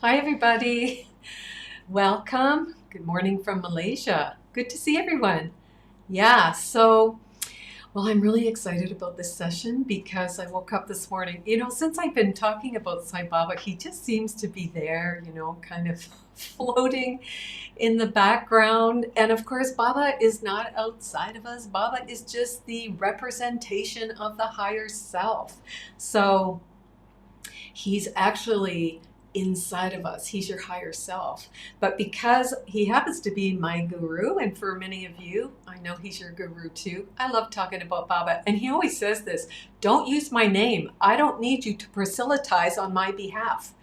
Hi, everybody. Welcome. Good morning from Malaysia. Good to see everyone. Yeah, I'm really excited about this session because I woke up this morning. Since I've been talking about Sai Baba, he just seems to be there, kind of floating in the background. And of course, Baba is not outside of us. Baba is just the representation of the higher self. So, he's actually inside of us. He's your higher self. But because he happens to be my guru, and for many of you, I know he's your guru too. I love talking about Baba. And he always says this: don't use my name. I don't need you to proselytize on my behalf.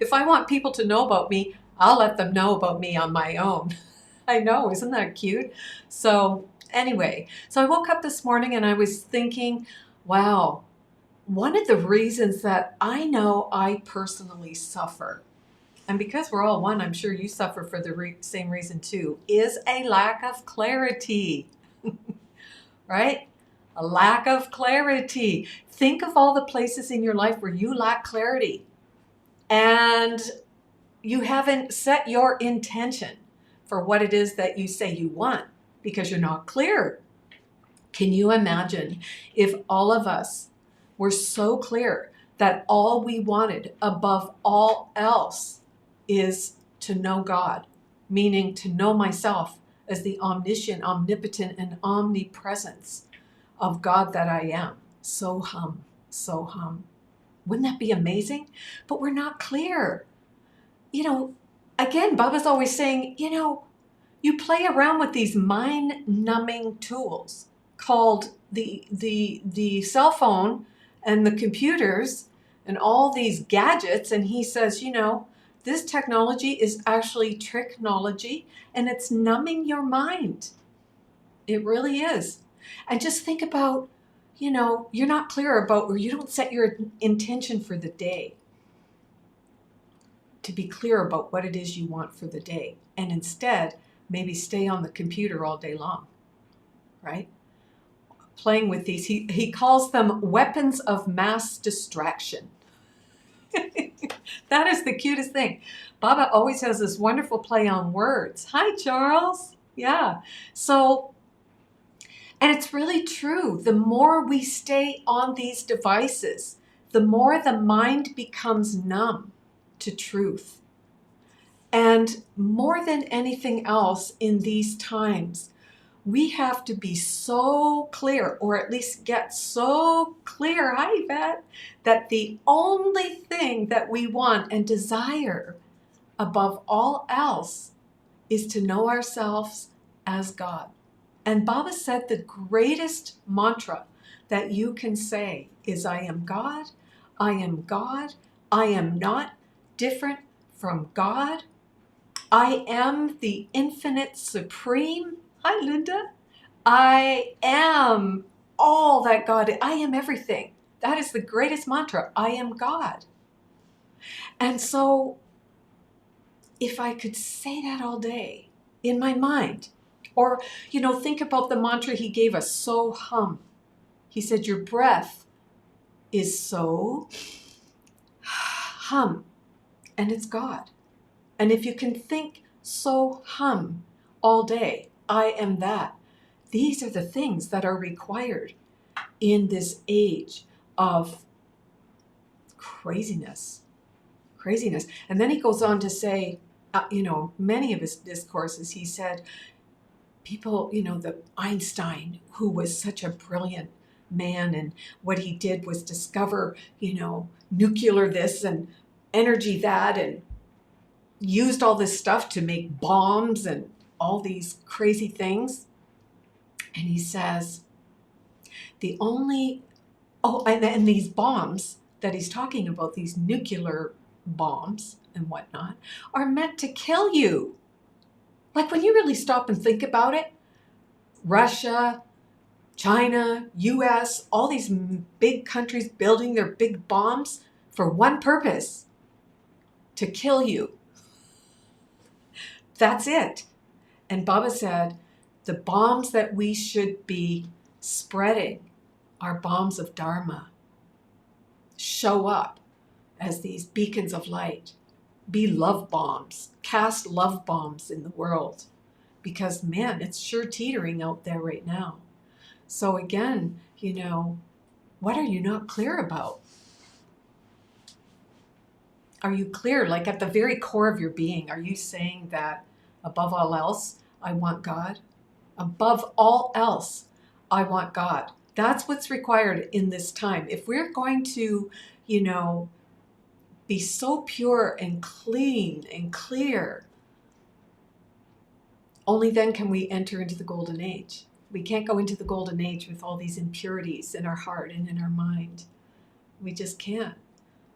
If I want people to know about me, I'll let them know about me on my own. I know, isn't that cute? Anyway, I woke up this morning and I was thinking, wow, one of the reasons that I know I personally suffer, and because we're all one, I'm sure you suffer for the same reason too, is a lack of clarity, right? A lack of clarity. Think of all the places in your life where you lack clarity and you haven't set your intention for what it is that you say you want because you're not clear. Can you imagine if all of us were so clear that all we wanted above all else is to know God, meaning to know myself as the omniscient, omnipotent, and omnipresence of God that I am? So hum, so hum. Wouldn't that be amazing? But we're not clear. Again, Baba's always saying, you play around with these mind-numbing tools called the cell phone and the computers and all these gadgets, and he says, this technology is actually tricknology, and it's numbing your mind. It really is. And just think about, you're not clear about, or you don't set your intention for the day to be clear about what it is you want for the day, and instead maybe stay on the computer all day long, right? Playing with these, he calls them weapons of mass distraction. That is the cutest thing. Baba always has this wonderful play on words. Hi, Charles. Yeah. And it's really true. The more we stay on these devices, the more the mind becomes numb to truth. And more than anything else in these times, we have to be so clear, or at least get so clear, hi Yvette, that the only thing that we want and desire above all else is to know ourselves as God. And Baba said the greatest mantra that you can say is, I am God, I am God, I am not different from God, I am the infinite supreme. Hi, Linda. I am all that God is. I am everything. That is the greatest mantra. I am God. And so if I could say that all day in my mind, or, think about the mantra he gave us, so hum. He said, your breath is so hum, and it's God. And if you can think so hum all day, I am that. These are the things that are required in this age of craziness. And then he goes on to say, many of his discourses, he said, people, the Einstein, who was such a brilliant man, and what he did was discover, nuclear this and energy that, and used all this stuff to make bombs and all these crazy things. And he says, and these bombs that he's talking about, these nuclear bombs and whatnot, are meant to kill you. Like, when you really stop and think about it, Russia, China, US, all these big countries building their big bombs for one purpose: to kill you. That's it. And Baba said, the bombs that we should be spreading are bombs of Dharma. Show up as these beacons of light. be love bombs, cast love bombs in the world, because man, it's sure teetering out there right now. So again, what are you not clear about? Are you clear, like at the very core of your being? Are you saying that above all else, I want God? Above all else, I want God. That's what's required in this time. If we're going to, be so pure and clean and clear, only then can we enter into the golden age. We can't go into the golden age with all these impurities in our heart and in our mind. We just can't.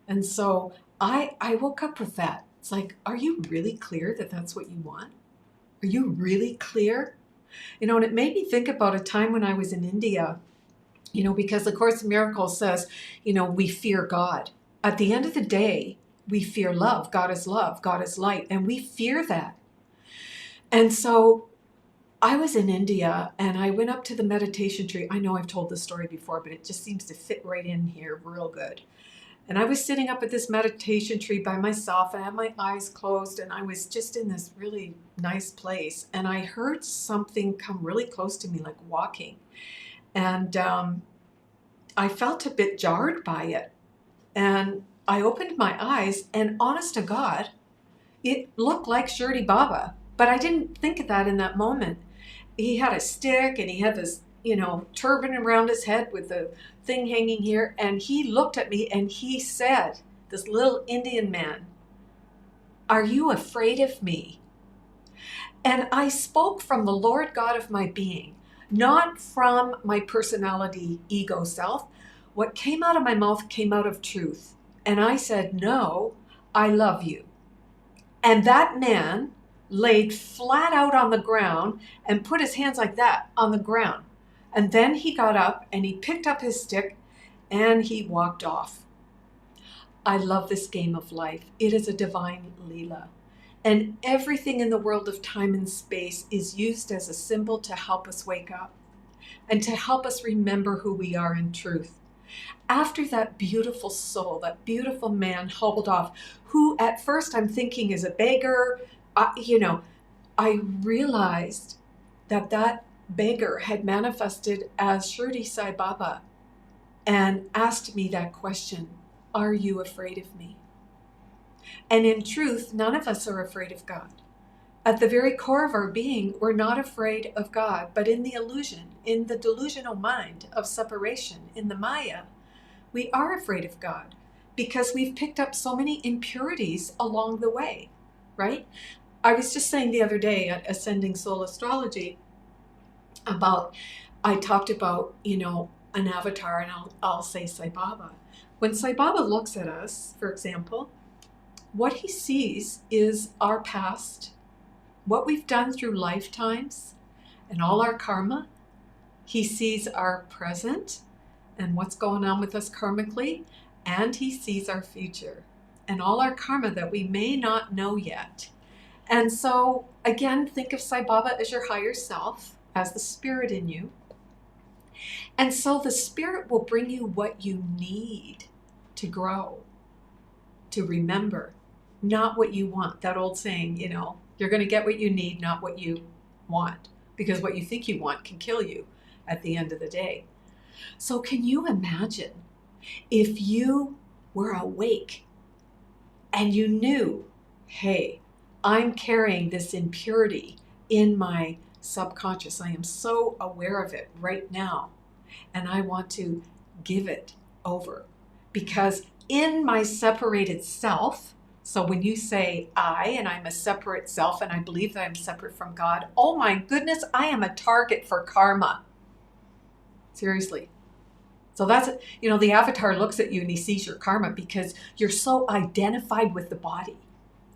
And so I woke up with that. It's like, are you really clear that that's what you want? Are you really clear? And it made me think about a time when I was in India, because the Course in Miracles says, we fear God. At the end of the day, we fear love. God is love. God is light. And we fear that. And so I was in India and I went up to the meditation tree. I know I've told this story before, but it just seems to fit right in here real good. And I was sitting up at this meditation tree by myself. I had my eyes closed and I was just in this really nice place. And I heard something come really close to me, like walking. And I felt a bit jarred by it. And I opened my eyes and honest to God, it looked like Shirdi Baba. But I didn't think of that in that moment. He had a stick and he had this, turban around his head with the thing hanging here. And he looked at me and he said, this little Indian man, "Are you afraid of me?" And I spoke from the Lord God of my being, not from my personality, ego self. What came out of my mouth came out of truth. And I said, "No, I love you." And that man laid flat out on the ground and put his hands like that on the ground. And then he got up and he picked up his stick and he walked off. I love this game of life. It is a divine Leela. And everything in the world of time and space is used as a symbol to help us wake up and to help us remember who we are in truth. After that beautiful soul, that beautiful man hobbled off, who at first I'm thinking is a beggar, I realized that beggar had manifested as Shirdi Sai Baba and asked me that question, "Are you afraid of me?" And in truth, none of us are afraid of God. At the very core of our being, we're not afraid of God, but in the illusion, in the delusional mind of separation, in the Maya, we are afraid of God because we've picked up so many impurities along the way, right? I was just saying the other day at Ascending Soul Astrology I talked about, an avatar, and I'll say Sai Baba. When Sai Baba looks at us, for example, what he sees is our past, what we've done through lifetimes, and all our karma. He sees our present and what's going on with us karmically, and he sees our future and all our karma that we may not know yet. And so, again, think of Sai Baba as your higher self, as the spirit in you. And so the spirit will bring you what you need to grow, to remember, not what you want. That old saying, you're going to get what you need, not what you want, because what you think you want can kill you at the end of the day. So can you imagine if you were awake and you knew, hey, I'm carrying this impurity in my subconscious. I am so aware of it right now. And I want to give it over. Because in my separated self, so when you say I, and I'm a separate self, and I believe that I'm separate from God, oh my goodness, I am a target for karma. Seriously. So that's, the avatar looks at you and he sees your karma because you're so identified with the body.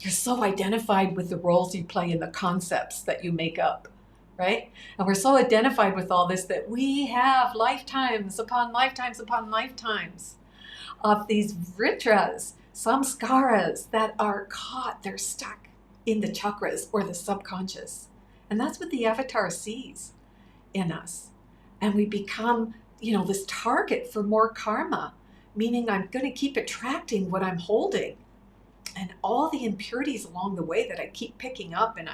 You're so identified with the roles you play and the concepts that you make up, right? And we're so identified with all this that we have lifetimes upon lifetimes upon lifetimes of these vritras, samskaras that are caught, they're stuck in the chakras or the subconscious. And that's what the avatar sees in us. And we become, this target for more karma, meaning I'm going to keep attracting what I'm holding. and all the impurities along the way that I keep picking up, and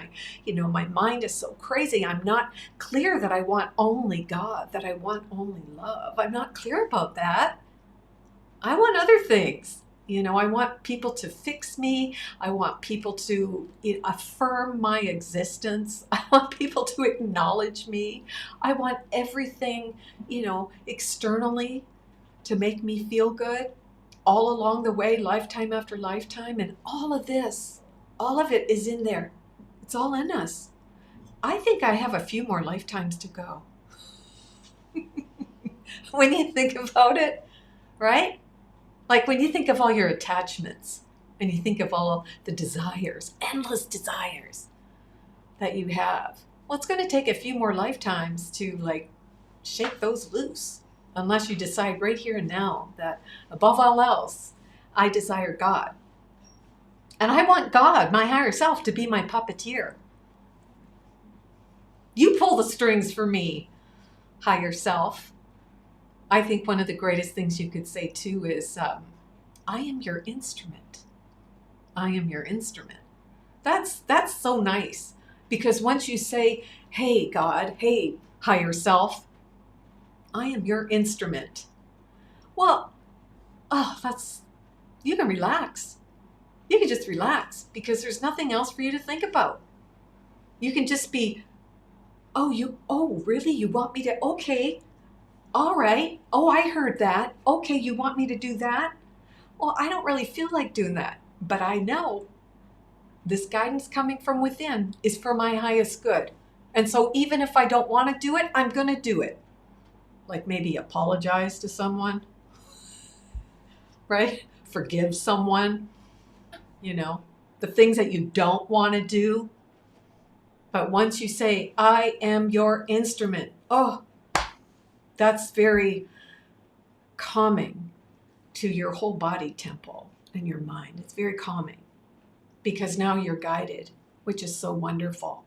my mind is so crazy. I'm not clear that I want only God, that I want only love. I'm not clear about that. I want other things. I want people to fix me. I want people to affirm my existence. I want people to acknowledge me. I want everything, externally to make me feel good all along the way, lifetime after lifetime. And all of this, all of it is in there. It's all in us. I think I have a few more lifetimes to go. When you think about it, right? Like when you think of all your attachments and you think of all the desires, endless desires that you have, well, it's going to take a few more lifetimes to shake those loose, unless you decide right here and now that above all else, I desire God. And I want God, my higher self, to be my puppeteer. You pull the strings for me, higher self. I think one of the greatest things you could say too is, I am your instrument. I am your instrument. That's so nice, because once you say, hey God, hey higher self, I am your instrument. Well, you can relax. You can just relax, because there's nothing else for you to think about. You can just be, really? You want me to, okay. All right. Oh, I heard that. Okay, you want me to do that? Well, I don't really feel like doing that, but I know this guidance coming from within is for my highest good. And so even if I don't want to do it, I'm going to do it. Like maybe apologize to someone, right? Forgive someone, the things that you don't want to do. But once you say, I am your instrument, that's very calming to your whole body temple and your mind. It's very calming, because now you're guided, which is so wonderful.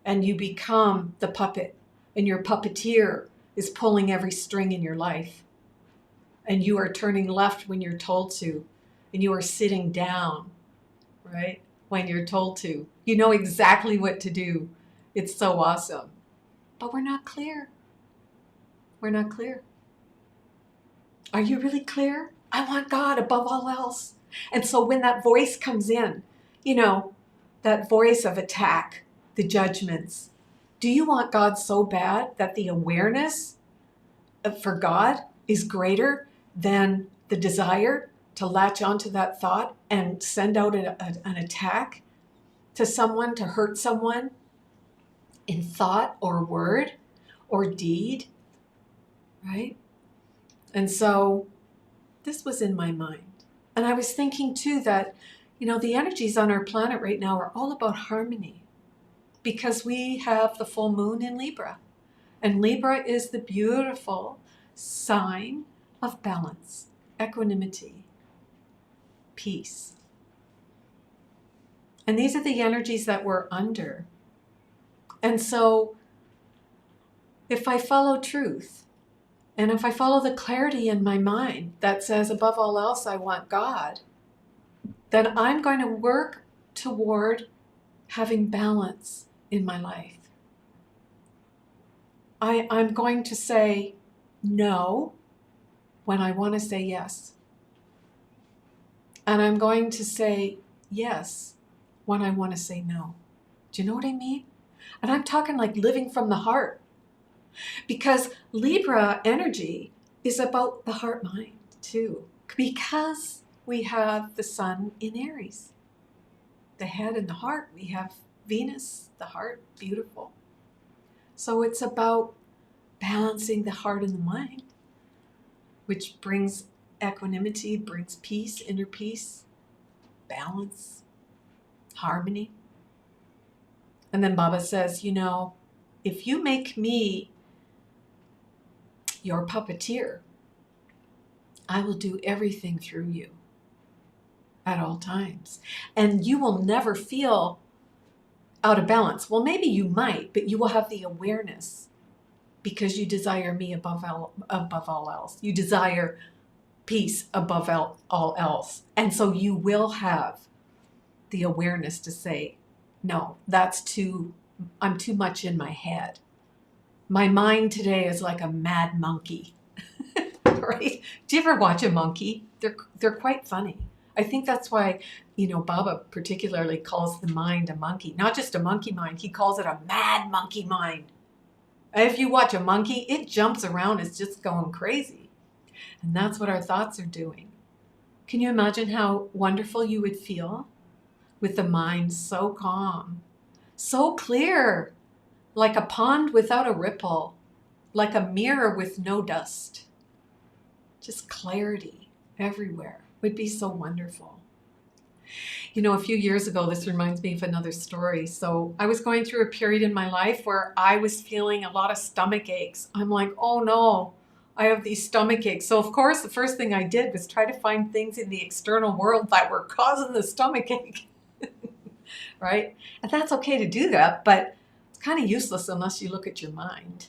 And you become the puppet, and your puppeteer is pulling every string in your life. And you are turning left when you're told to, and you are sitting down, right, when you're told to. You know exactly what to do. It's so awesome. But we're not clear. We're not clear. Are you really clear? I want God above all else. And so when that voice comes in, that voice of attack, the judgments, do you want God so bad that the awareness for God is greater than the desire to latch onto that thought and send out an attack to someone, to hurt someone in thought or word or deed, right? And so this was in my mind. And I was thinking too that, the energies on our planet right now are all about harmony, because we have the full moon in Libra. And Libra is the beautiful sign of balance, equanimity, peace. And these are the energies that we're under. And so if I follow truth, and if I follow the clarity in my mind that says, above all else, I want God, then I'm going to work toward having balance in my life. I'm going to say no when I want to say yes. And I'm going to say yes when I want to say no. Do you know what I mean? And I'm talking like living from the heart. Because Libra energy is about the heart mind too. Because we have the sun in Aries. The head and the heart. We have Venus, the heart, beautiful. So it's about balancing the heart and the mind, which brings equanimity, brings peace, inner peace, balance, harmony. And then Baba says, if you make me your puppeteer, I will do everything through you at all times. And you will never feel out of balance. Well, maybe you might, but you will have the awareness, because you desire me above all else. You desire peace above all else. And so you will have the awareness to say, no, I'm too much in my head. My mind today is like a mad monkey, right? Do you ever watch a monkey? They're quite funny. I think that's why, Baba particularly calls the mind a monkey. Not just a monkey mind, he calls it a mad monkey mind. If you watch a monkey, it jumps around, it's just going crazy. And that's what our thoughts are doing. Can you imagine how wonderful you would feel with the mind so calm, so clear, like a pond without a ripple, like a mirror with no dust? Just clarity everywhere would be so wonderful. A few years ago, this reminds me of another story. So I was going through a period in my life where I was feeling a lot of stomach aches. I'm like, oh no, I have these stomach aches. So of course, the first thing I did was try to find things in the external world that were causing the stomach ache, right? And that's okay to do that, but it's kind of useless unless you look at your mind.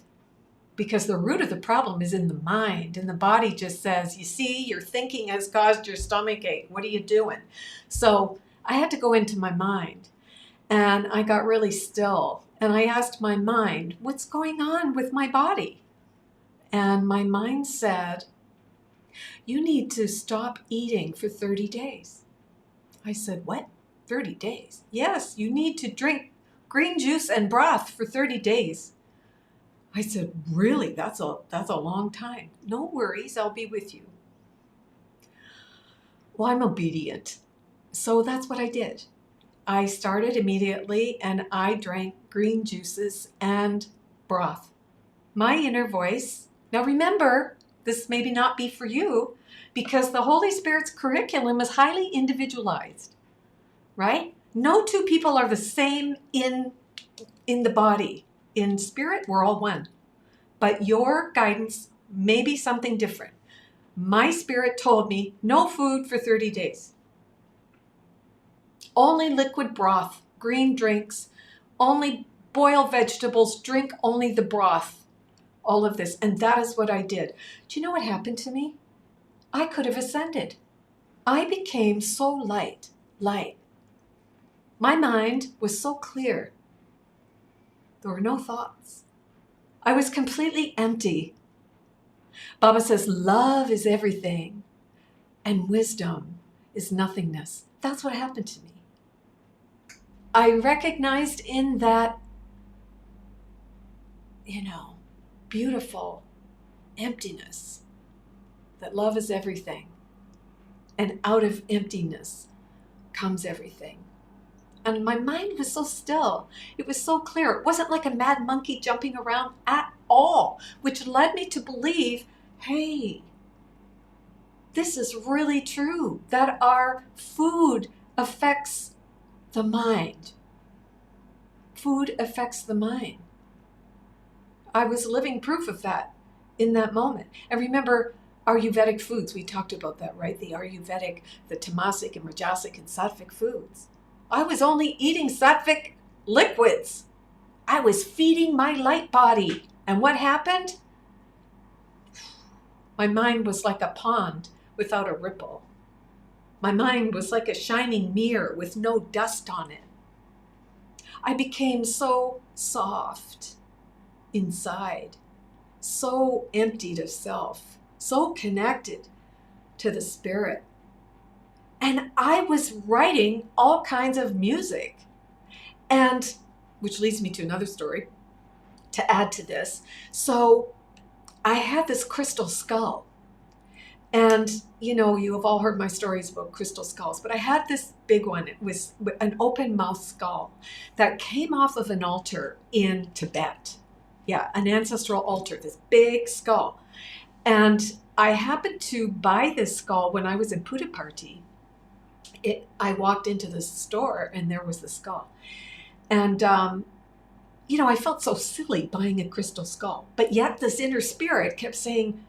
Because the root of the problem is in the mind, and the body just says, you see, your thinking has caused your stomach ache. What are you doing? So I had to go into my mind, and I got really still, and I asked my mind, what's going on with my body? And my mind said, you need to stop eating for 30 days. I said, what? 30 days? Yes, you need to drink green juice and broth for 30 days. I said, really? That's a long time. No worries, I'll be with you. Well, I'm obedient. So that's what I did. I started immediately and I drank green juices and broth. My inner voice, now remember, this maybe not be for you because the Holy Spirit's curriculum is highly individualized, right? No two people are the same in the body. In spirit, we're all one. But your guidance may be something different. My spirit told me no food for 30 days. Only liquid broth, green drinks, only boil vegetables, drink only the broth. All of this. And that is what I did. Do you know what happened to me? I could have ascended. I became so light. My mind was so clear. There were no thoughts. I was completely empty. Baba says, love is everything and wisdom is nothingness. That's what happened to me. I recognized in that, beautiful emptiness that love is everything. And out of emptiness comes everything. And my mind was so still. It was so clear. It wasn't like a mad monkey jumping around at all, which led me to believe, hey, this is really true, that our food affects the mind. Food affects the mind. I was living proof of that in that moment. And remember, Ayurvedic foods, we talked about that, right? The Ayurvedic, the Tamasic and Rajasic and Sattvic foods. I was only eating sattvic liquids. I was feeding my light body. And what happened? My mind was like a pond without a ripple. My mind was like a shining mirror with no dust on it. I became so soft inside, so emptied of self, so connected to the spirit. And I was writing all kinds of music. And, which leads me to another story to add to this. So I had this crystal skull. And, you have all heard my stories about crystal skulls, but I had this big one. It was an open mouth skull that came off of an altar in Tibet. Yeah, an ancestral altar, this big skull. And I happened to buy this skull when I was in Puttaparthi. I walked into the store and there was the skull. And, I felt so silly buying a crystal skull. But yet this inner spirit kept saying,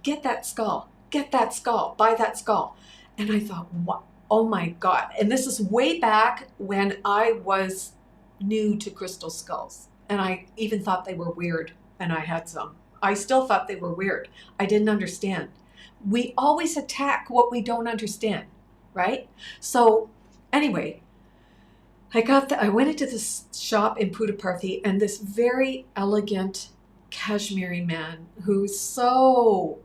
get that skull, buy that skull. And I thought, what? Oh my God. And this is way back when I was new to crystal skulls. And I even thought they were weird. And I had some. I still thought they were weird. I didn't understand. We always attack what we don't understand. Right? So Anyway, I went into this shop in Puttaparthi, and this very elegant Kashmiri man who's so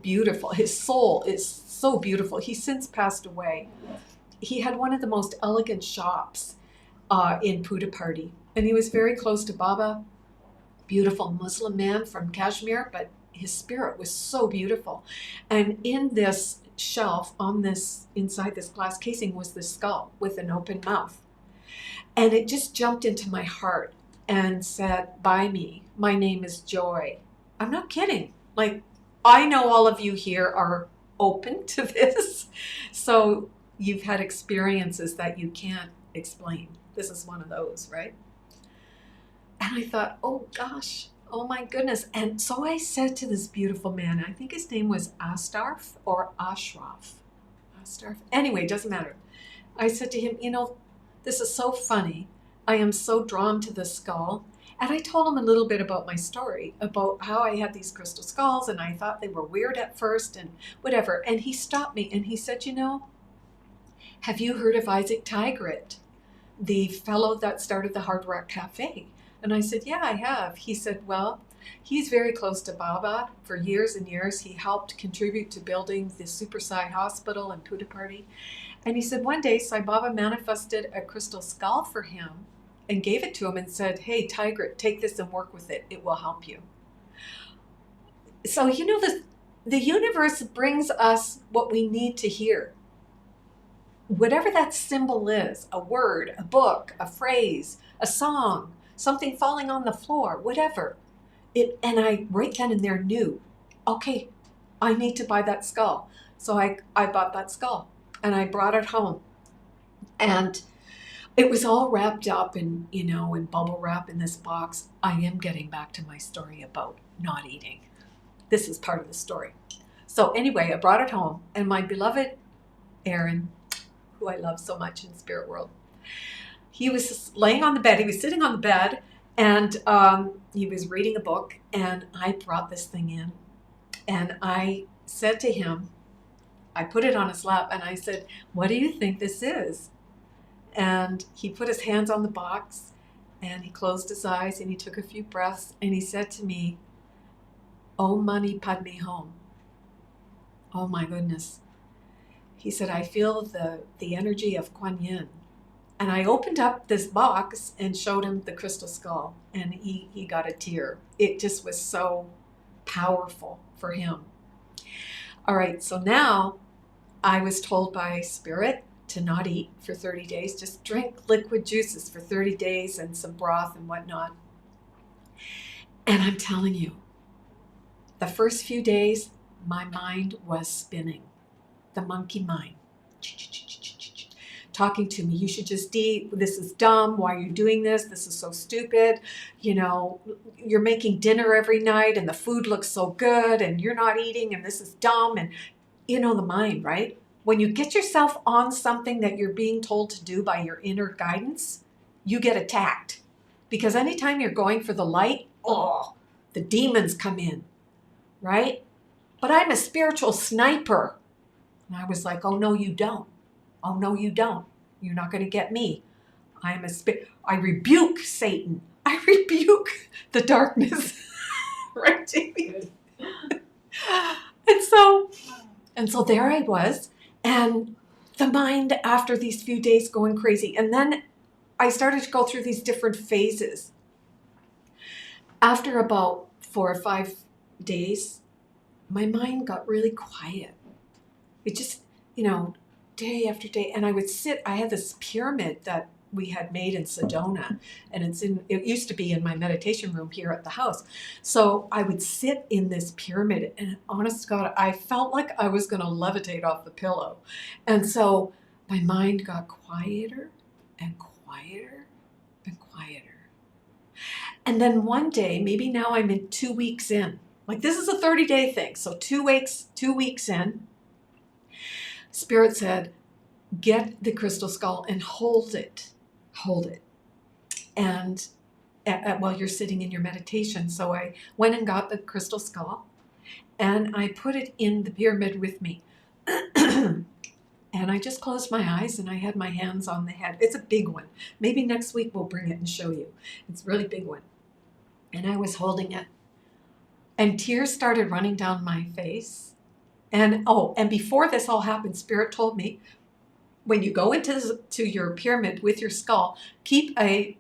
beautiful. His soul is so beautiful. He's since passed away. He had one of the most elegant shops in Puttaparthi, and he was very close to Baba. Beautiful Muslim man from Kashmir, but his spirit was so beautiful. And in this shelf, inside this glass casing, was this skull with an open mouth. And it just jumped into my heart and said, "By me, my name is Joy." I'm not kidding. Like, I know all of you here are open to this. So you've had experiences that you can't explain. This is one of those, right? And I thought, oh gosh, oh my goodness. And so I said to this beautiful man, I think his name was Astarf or Ashraf. Astarf. Anyway, doesn't matter. I said to him, this is so funny. I am so drawn to this skull. And I told him a little bit about my story, about how I had these crystal skulls and I thought they were weird at first and whatever. And he stopped me and he said, have you heard of Isaac Tigrit, the fellow that started the Hard Rock Cafe? And I said, yeah, I have. He said, well, he's very close to Baba. For years and years, he helped contribute to building the Super Sai Hospital in Puttaparthi. And he said one day Sai Baba manifested a crystal skull for him and gave it to him and said, hey, Tigrit, take this and work with it. It will help you. So, the universe brings us what we need to hear. Whatever that symbol is, a word, a book, a phrase, a song, something falling on the floor, whatever. And I right then and there knew, okay, I need to buy that skull. So I bought that skull and I brought it home. And it was all wrapped up in bubble wrap in this box. I am getting back to my story about not eating. This is part of the story. So anyway, I brought it home and my beloved Aaron, who I love so much in spirit world, he was laying on the bed. He was sitting on the bed and he was reading a book and I brought this thing in and I said to him, I put it on his lap and I said, what do you think this is? And he put his hands on the box and he closed his eyes and he took a few breaths and he said to me, Om Mani Padme Hum. Oh my goodness. He said, I feel the energy of Kuan Yin. And I opened up this box and showed him the crystal skull and he got a tear. It just was so powerful for him. All right, so now I was told by Spirit to not eat for 30 days, just drink liquid juices for 30 days and some broth and whatnot. And I'm telling you, the first few days, my mind was spinning. The monkey mind. Talking to me, you should just eat. This is dumb. Why are you doing this? This is so stupid. You're making dinner every night and the food looks so good and you're not eating and this is dumb. And the mind, right? When you get yourself on something that you're being told to do by your inner guidance, you get attacked. Because anytime you're going for the light, the demons come in, right? But I'm a spiritual sniper. And I was like, oh, no, you don't. Oh, no, you don't. You're not going to get me. I rebuke Satan. I rebuke the darkness. Right, Jamie? And so there I was. And the mind, after these few days, going crazy. And then I started to go through these different phases. After about 4 or 5 days, my mind got really quiet. It just, day after day. And I would sit, I had this pyramid that we had made in Sedona. And it used to be in my meditation room here at the house. So I would sit in this pyramid and honest to God, I felt like I was going to levitate off the pillow. And so my mind got quieter and quieter and quieter. And then one day, maybe now I'm in 2 weeks in, like this is a 30-day thing. So 2 weeks in, Spirit said, get the crystal skull and hold it. Hold it. And while you're sitting in your meditation. So I went and got the crystal skull and I put it in the pyramid with me. And I just closed my eyes and I had my hands on the head. It's a big one. Maybe next week we'll bring it and show you. It's a really big one. And I was holding it. And tears started running down my face. And before this all happened, Spirit told me, when you go into your pyramid with your skull, keep a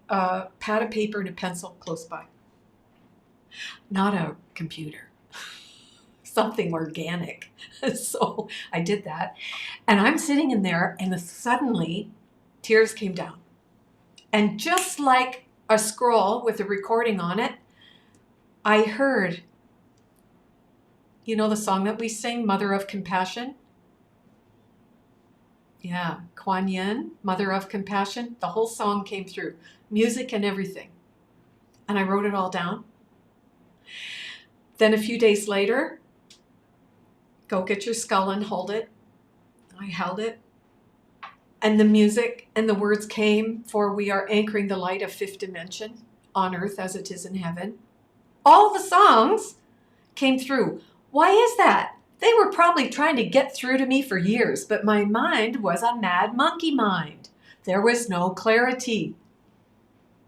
pad of paper and a pencil close by. Not a computer. Something organic. So I did that. And I'm sitting in there, and suddenly tears came down. And just like a scroll with a recording on it, I heard, you know the song that we sing, Mother of Compassion? Yeah, Kuan Yin, Mother of Compassion. The whole song came through, music and everything. And I wrote it all down. Then a few days later, go get your skull and hold it. I held it. And the music and the words came, for we are anchoring the light of fifth dimension on earth as it is in heaven. All the songs came through. Why is that? They were probably trying to get through to me for years, but my mind was a mad monkey mind. There was no clarity.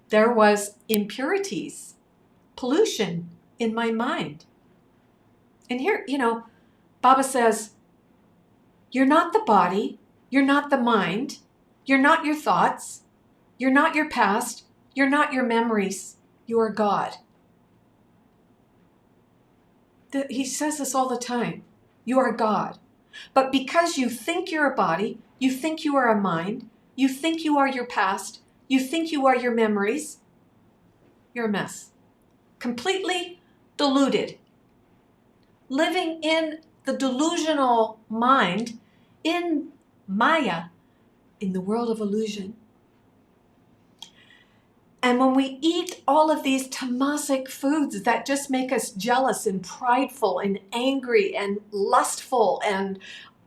There was impurities, pollution in my mind. And here, Baba says, you're not the body, you're not the mind, you're not your thoughts, you're not your past, you're not your memories, you are God. He says this all the time. You are God. But because you think you're a body, you think you are a mind, you think you are your past, you think you are your memories, you're a mess. Completely deluded. Living in the delusional mind, in Maya, in the world of illusion. And when we eat all of these tamasic foods that just make us jealous and prideful and angry and lustful and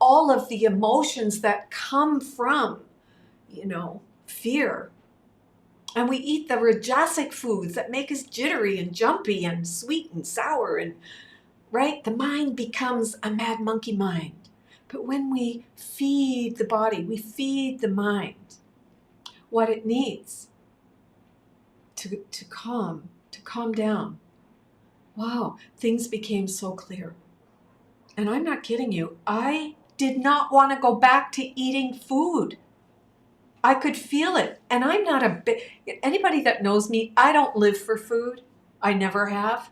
all of the emotions that come from, fear. And we eat the rajasic foods that make us jittery and jumpy and sweet and sour and, right? The mind becomes a mad monkey mind. But when we feed the body, we feed the mind what it needs to calm down. Wow, things became so clear. And I'm not kidding you. I did not want to go back to eating food. I could feel it. And I'm not anybody that knows me, I don't live for food. I never have.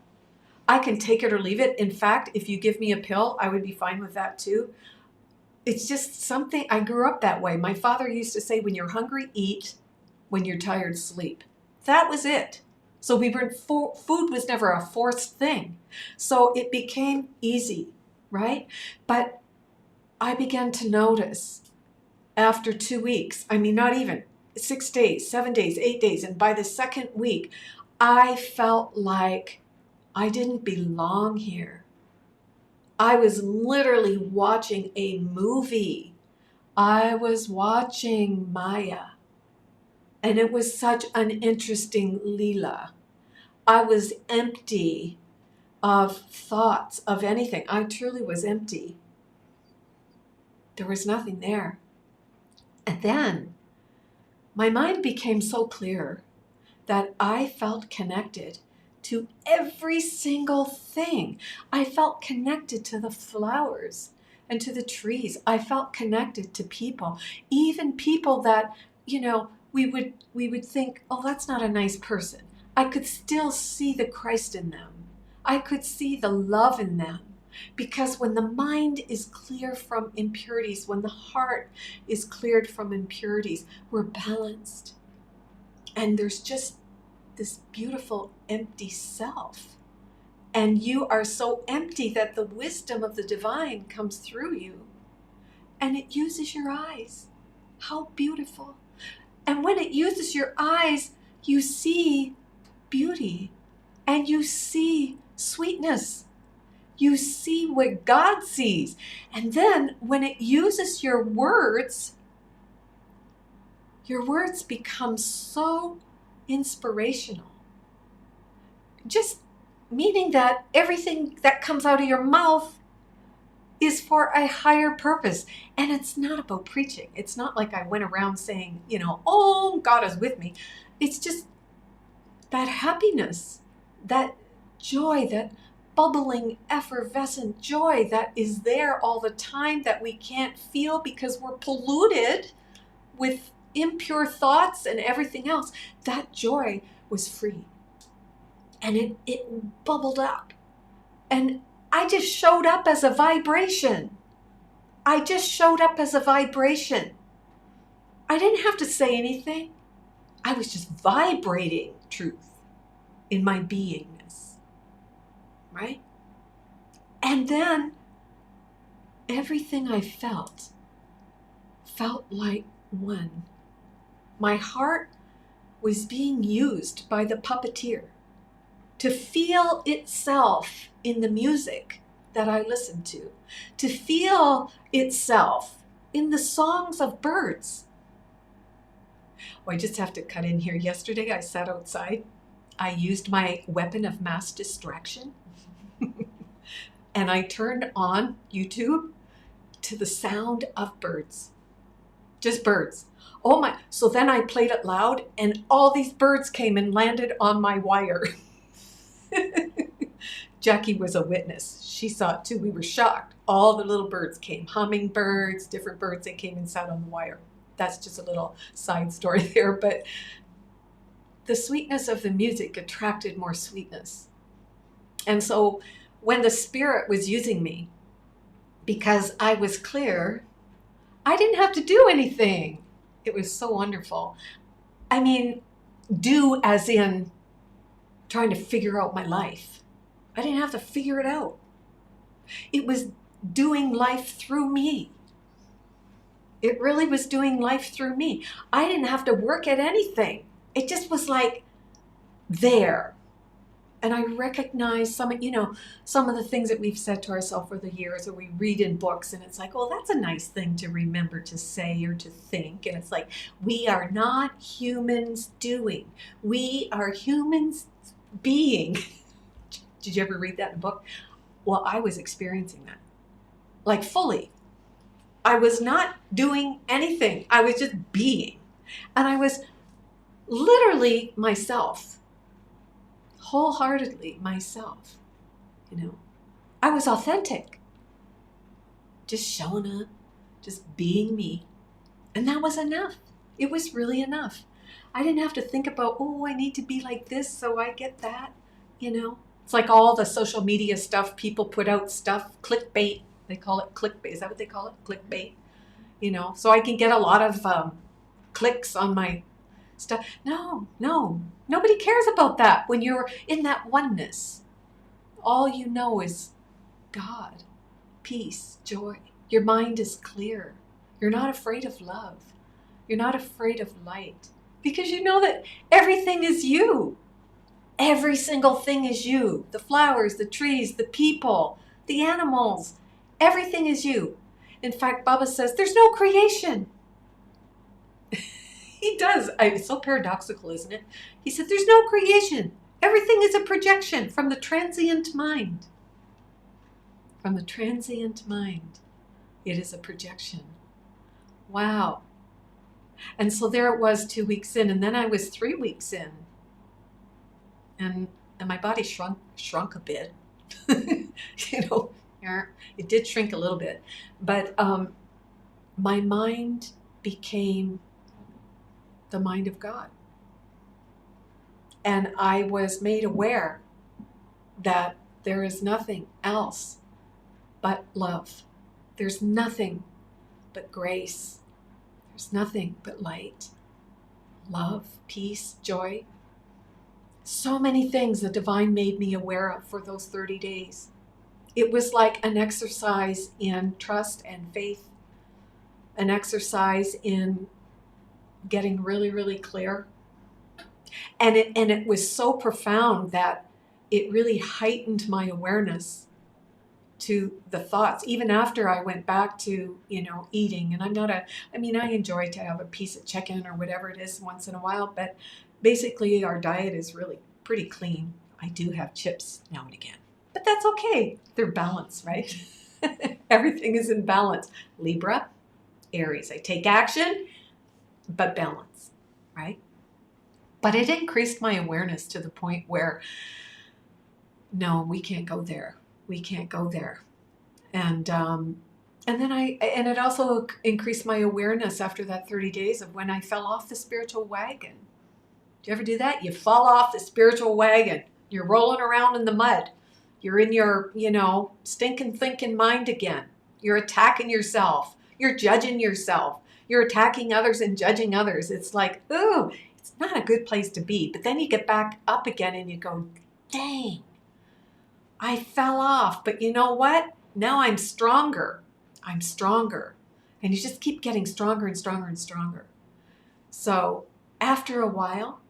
I can take it or leave it. In fact, if you give me a pill, I would be fine with that too. It's just something, I grew up that way. My father used to say, when you're hungry, eat. When you're tired, sleep. That was it. So food was never a forced thing. So it became easy, right? But I began to notice after 2 weeks, not even 6 days, 7 days, 8 days. And by the second week, I felt like I didn't belong here. I was literally watching a movie. I was watching Maya. And it was such an interesting Leela. I was empty of thoughts of anything. I truly was empty. There was nothing there. And then my mind became so clear that I felt connected to every single thing. I felt connected to the flowers and to the trees. I felt connected to people, even people that, we would think, oh, that's not a nice person. I could still see the Christ in them. I could see the love in them. Because when the mind is clear from impurities, when the heart is cleared from impurities, we're balanced. And there's just this beautiful empty self. And you are so empty that the wisdom of the divine comes through you. And it uses your eyes. How beautiful. And when it uses your eyes, you see beauty and you see sweetness. You see what God sees. And then when it uses your words become so inspirational. Just meaning that everything that comes out of your mouth is for a higher purpose. And it's not about preaching. It's not like I went around saying, oh, God is with me. It's just that happiness, that joy, that bubbling, effervescent joy that is there all the time that we can't feel because we're polluted with impure thoughts and everything else. That joy was free. And it bubbled up. And I just showed up as a vibration. I just showed up as a vibration. I didn't have to say anything. I was just vibrating truth in my beingness. Right? And then everything I felt like one. My heart was being used by the puppeteer to feel itself in the music that I listened to feel itself in the songs of birds. Oh, I just have to cut in here. Yesterday I sat outside. I used my weapon of mass distraction and I turned on YouTube to the sound of birds. Just birds. Oh my, so then I played it loud and all these birds came and landed on my wire. Jackie was a witness. She saw it too. We were shocked. All the little birds came, hummingbirds, different birds. They came and sat on the wire. That's just a little side story there. But the sweetness of the music attracted more sweetness. And so when the Spirit was using me, because I was clear, I didn't have to do anything. It was so wonderful. I mean, do as in trying to figure out my life. I didn't have to figure it out. It was doing life through me. It really was doing life through me. I didn't have to work at anything. It just was like there. And I recognize some of the things that we've said to ourselves for the years, or we read in books, and it's like, oh, that's a nice thing to remember to say or to think. And it's like, we are not humans doing. We are humans being. Did you ever read that in a book? Well, I was experiencing that. Like fully. I was not doing anything. I was just being. And I was literally myself. Wholeheartedly myself. I was authentic. Just showing up. Just being me. And that was enough. It was really enough. I didn't have to think about, oh, I need to be like this so I get that. It's like all the social media stuff. People put out stuff, clickbait. They call it clickbait. Is that what they call it? Clickbait. So I can get a lot of clicks on my stuff. No. Nobody cares about that when you're in that oneness. All you know is God, peace, joy. Your mind is clear. You're not afraid of love. You're not afraid of light because you know that everything is you. Every single thing is you. The flowers, the trees, the people, the animals, everything is you. In fact, Baba says there's no creation. He does. It's so paradoxical, isn't it? He said there's no creation. Everything is a projection from the transient mind. From the transient mind. It is a projection. Wow. And so there it was 2 weeks in, and then I was 3 weeks in. And my body shrunk a bit. It did shrink a little bit. But my mind became the mind of God. And I was made aware that there is nothing else but love. There's nothing but grace. There's nothing but light, love, peace, joy. So many things the divine made me aware of for those 30 days. It was like an exercise in trust and faith, an exercise in getting really, really clear. And it was so profound that it really heightened my awareness to the thoughts, even after I went back to, eating. And I enjoy to have a piece of chicken or whatever it is once in a while, but basically our diet is really pretty clean. I do have chips now and again, but that's okay. They're balanced, right? Everything is in balance. Libra, Aries. I take action, but balance, right? But it increased my awareness to the point where, no, we can't go there. We can't go there. And then and it also increased my awareness after that 30 days of when I fell off the spiritual wagon. Do you ever do that? You fall off the spiritual wagon. You're rolling around in the mud. You're in your, stinking thinking mind again. You're attacking yourself. You're judging yourself. You're attacking others and judging others. It's like, ooh, it's not a good place to be. But then you get back up again and you go, dang, I fell off. But you know what? Now I'm stronger. I'm stronger. And you just keep getting stronger and stronger and stronger. So after a while,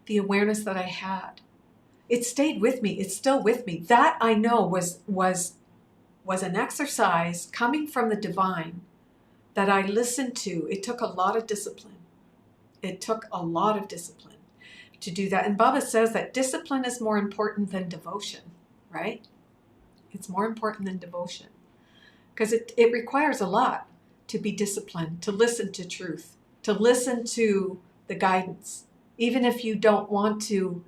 the awareness that I had, it stayed with me. It's still with me. That I know was an exercise coming from the divine that I listened to. It took a lot of discipline. It took a lot of discipline to do that. And Baba says that discipline is more important than devotion, right? It's more important than devotion because it requires a lot to be disciplined, to listen to truth, to listen to the guidance, even if you don't want to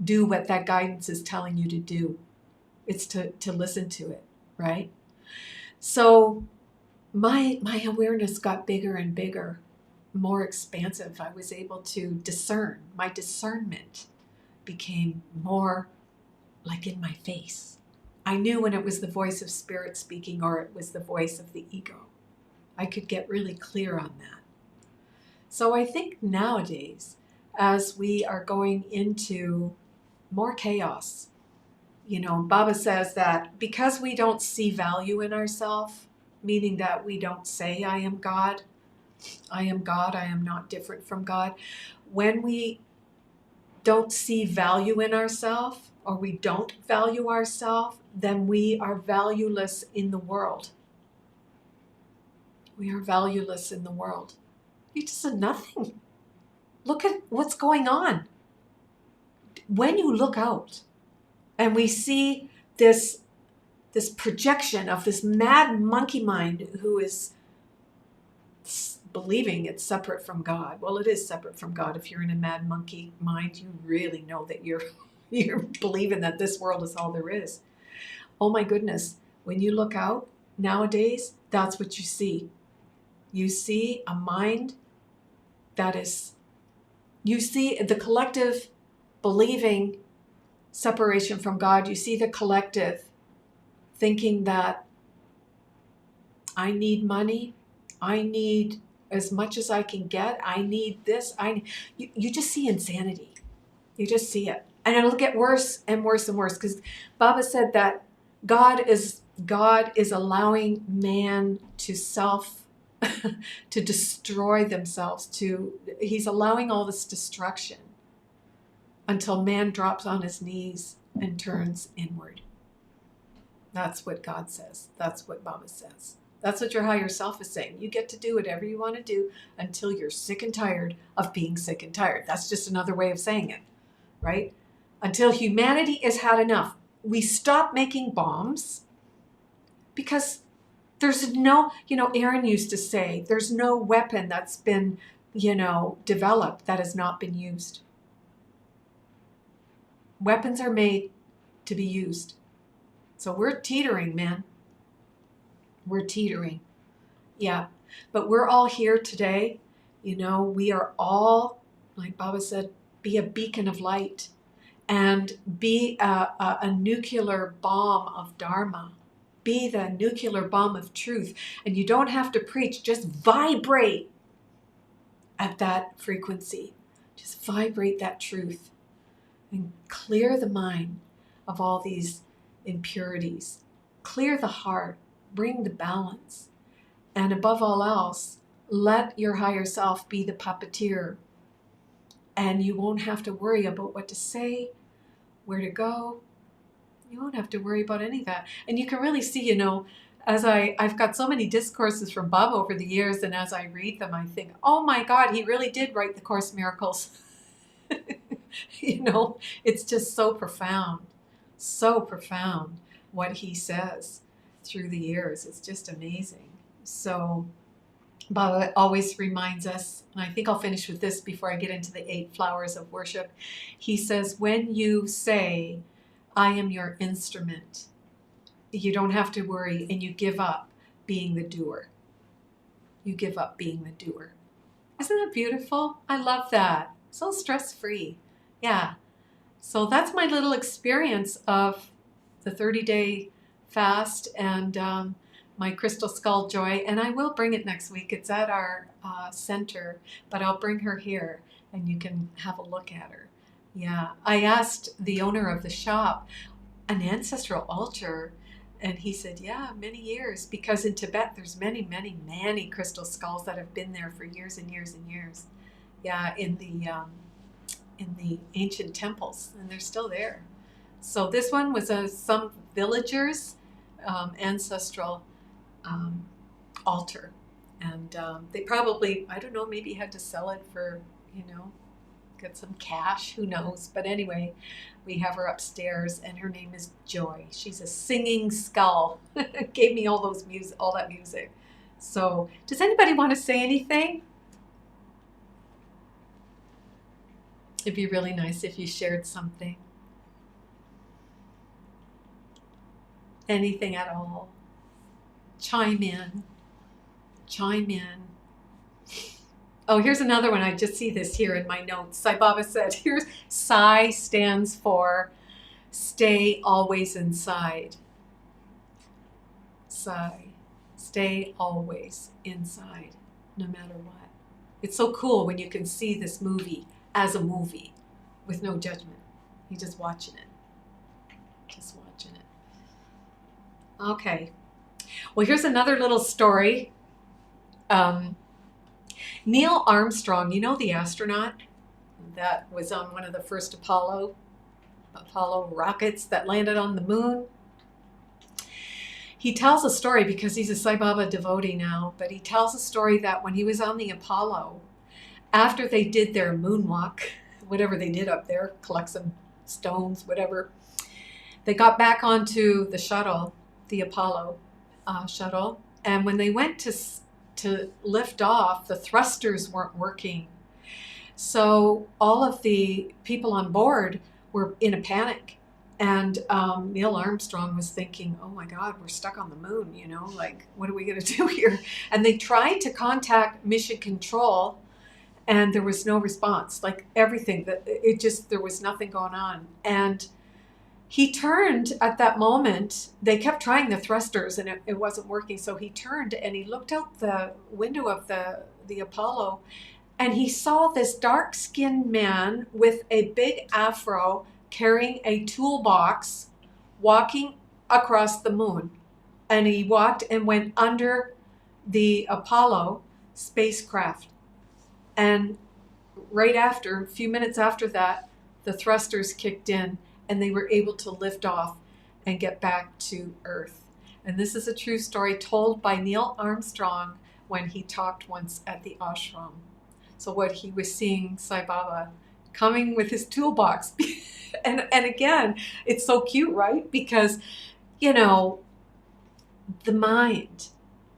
do what that guidance is telling you to do. It's to listen to it, right? So my awareness got bigger and bigger, more expansive. I was able to discern. My discernment became more like in my face. I knew when it was the voice of spirit speaking or it was the voice of the ego. I could get really clear on that. So I think nowadays, as we are going into more chaos, Baba says that because we don't see value in ourselves, meaning that we don't say, I am God, I am not different from God. When we don't see value in ourselves, or we don't value ourselves, then we are valueless in the world. We are valueless in the world. You just said nothing. Look at what's going on. When you look out and we see this projection of this mad monkey mind who is believing it's separate from God. Well, it is separate from God. If you're in a mad monkey mind, you really know that you're believing that this world is all there is. Oh my goodness. When you look out nowadays, that's what you see. You see a mind that is, you see the collective believing separation from God. You see the collective thinking that I need money. I need as much as I can get. I need this. You just see insanity. You just see it. And it'll get worse and worse and worse because Baba said that God is allowing man to to destroy themselves. He's allowing all this destruction until man drops on his knees and turns inward. That's what God says. That's what Baba says. That's what your higher self is saying. You get to do whatever you want to do until you're sick and tired of being sick and tired. That's just another way of saying it, right? Until humanity has had enough. We stop making bombs because there's no, Aaron used to say, there's no weapon that's been, developed that has not been used. Weapons are made to be used. So we're teetering, man. We're teetering. Yeah. But we're all here today. We are all, like Baba said, be a beacon of light and be a nuclear bomb of Dharma. Be the nuclear bomb of truth. And you don't have to preach, just vibrate at that frequency. Just vibrate that truth and clear the mind of all these impurities. Clear the heart. Bring the balance. And above all else, let your higher self be the puppeteer. And you won't have to worry about what to say, where to go. You won't have to worry about any of that. And you can really see, as I've got so many discourses from Baba over the years, and as I read them, I think, oh my God, he really did write the Course in Miracles. It's just so profound what he says. through the years. It's just amazing. So Baba always reminds us, and I think I'll finish with this before I get into the 8 flowers of worship. He says, when you say, I am your instrument, you don't have to worry, and you give up being the doer. You give up being the doer. Isn't that beautiful? I love that. So stress-free. Yeah. So that's my little experience of the 30-day fast and my crystal skull joy. And I will bring it next week. It's at our center, but I'll bring her here and you can have a look at her. Yeah. I asked the owner of the shop an ancestral altar, and he said, yeah, many years, because in Tibet there's many, many, many crystal skulls that have been there for years and years and years. Yeah, in the ancient temples, and they're still there. So this one was some villagers' ancestral altar, and they probably, I don't know, maybe had to sell it for, get some cash, who knows. But anyway, we have her upstairs, and her name is Joy. She's a singing skull. Gave me all that music. So does anybody want to say anything? It'd be really nice if you shared something. Anything at all. Chime in. Chime in. Oh, here's another one. I just see this here in my notes. Sai Baba said, here's Sai stands for stay always inside. Sai, stay always inside, no matter what. It's so cool when you can see this movie as a movie with no judgment. You're just watching it. Just watching it. Okay. Well, here's another little story. Neil Armstrong, the astronaut that was on one of the first Apollo rockets that landed on the moon. He tells a story, because he's a Sai Baba devotee now, but he tells a story that when he was on the Apollo, after they did their moonwalk, whatever they did up there, collect some stones, whatever, they got back onto the shuttle, the Apollo shuttle, and when they went to lift off, the thrusters weren't working. So all of the people on board were in a panic. And Neil Armstrong was thinking, oh my God, we're stuck on the moon, what are we going to do here? And they tried to contact Mission Control, and there was no response. Like everything, there was nothing going on. And he turned at that moment. They kept trying the thrusters and it wasn't working. So he turned and he looked out the window of the Apollo, and he saw this dark-skinned man with a big afro carrying a toolbox walking across the moon. And he walked and went under the Apollo spacecraft. And right after, a few minutes after that, the thrusters kicked in, and they were able to lift off and get back to Earth. And this is a true story told by Neil Armstrong when he talked once at the ashram. So what he was seeing Sai Baba coming with his toolbox. and again, it's so cute, right? Because, the mind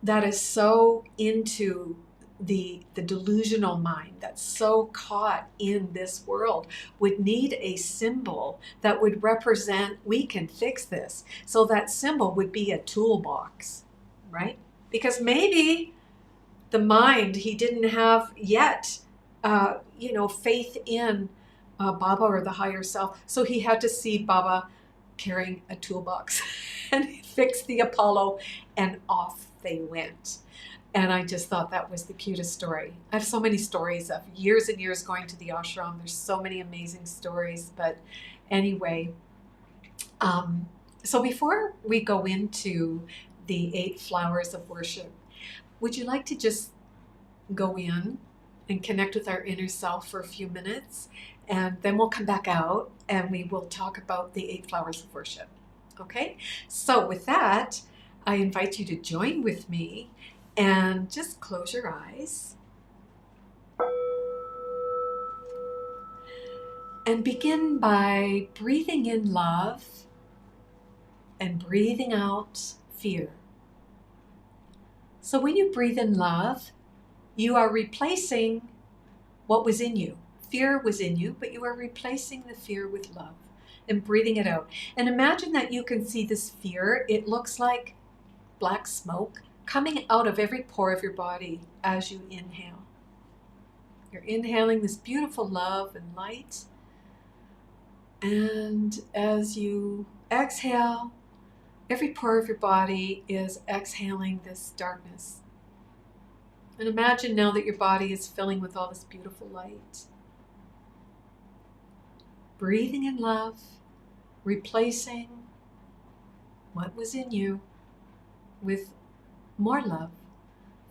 that is so into the delusional mind that's so caught in this world would need a symbol that would represent, we can fix this. So that symbol would be a toolbox, right? Because maybe the mind, he didn't have yet, faith in Baba or the higher self. So he had to see Baba carrying a toolbox and fix the Apollo, and off they went. And I just thought that was the cutest story. I have so many stories of years and years going to the ashram. There's so many amazing stories. But anyway, so before we go into the 8 flowers of worship, would you like to just go in and connect with our inner self for a few minutes? And then we'll come back out and we will talk about the 8 flowers of worship. Okay? So with that, I invite you to join with me. And just close your eyes and begin by breathing in love and breathing out fear. So when you breathe in love, you are replacing what was in you. Fear was in you, but you are replacing the fear with love and breathing it out. And imagine that you can see this fear. It looks like black smoke coming out of every pore of your body as you inhale. You're inhaling this beautiful love and light. And as you exhale, every pore of your body is exhaling this darkness. And imagine now that your body is filling with all this beautiful light. Breathing in love, replacing what was in you with more love,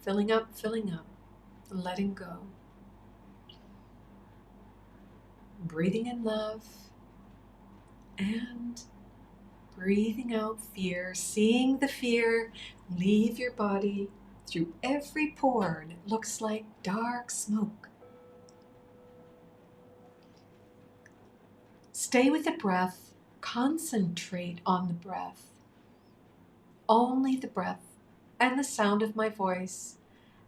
filling up, and letting go. Breathing in love and breathing out fear, seeing the fear leave your body through every pore, and it looks like dark smoke. Stay with the breath, concentrate on the breath, only the breath and the sound of my voice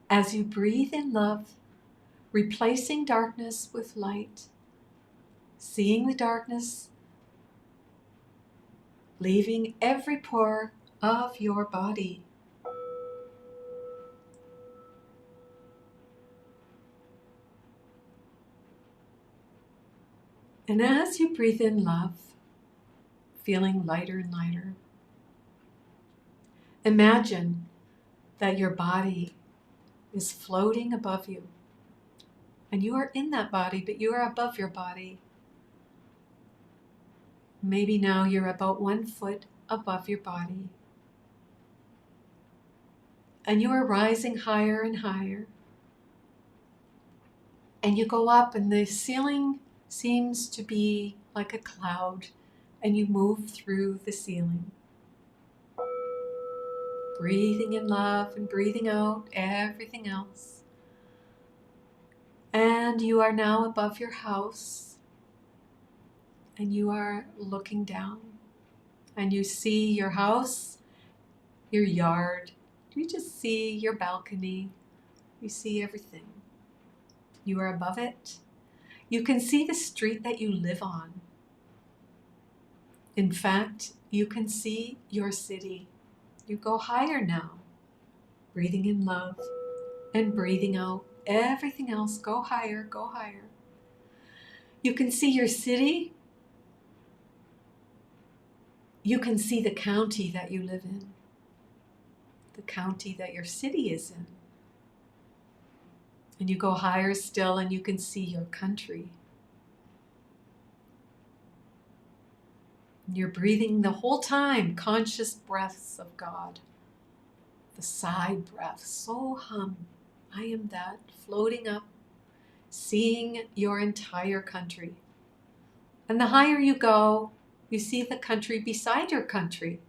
as you breathe in love, replacing darkness with light, seeing the darkness leaving every pore of your body. And as you breathe in love, feeling lighter and lighter, imagine that your body is floating above you. And you are in that body, but you are above your body. Maybe now you're about 1 foot above your body. And you are rising higher and higher. And you go up and the ceiling seems to be like a cloud, and you move through the ceiling. Breathing in love and breathing out everything else. And you are now above your house, and you are looking down, and you see your house, your yard, you just see your balcony, you see everything. You are above it. You can see the street that you live on. In fact, you can see your city. You go higher now, breathing in love and breathing out everything else. Go higher, go higher. You can see your city. You can see the county that you live in, the county that your city is in. And you go higher still and you can see your country. You're breathing the whole time conscious breaths of God. The Sai breath, so hum, I am that, floating up, seeing your entire country. And the higher you go, you see the country beside your country,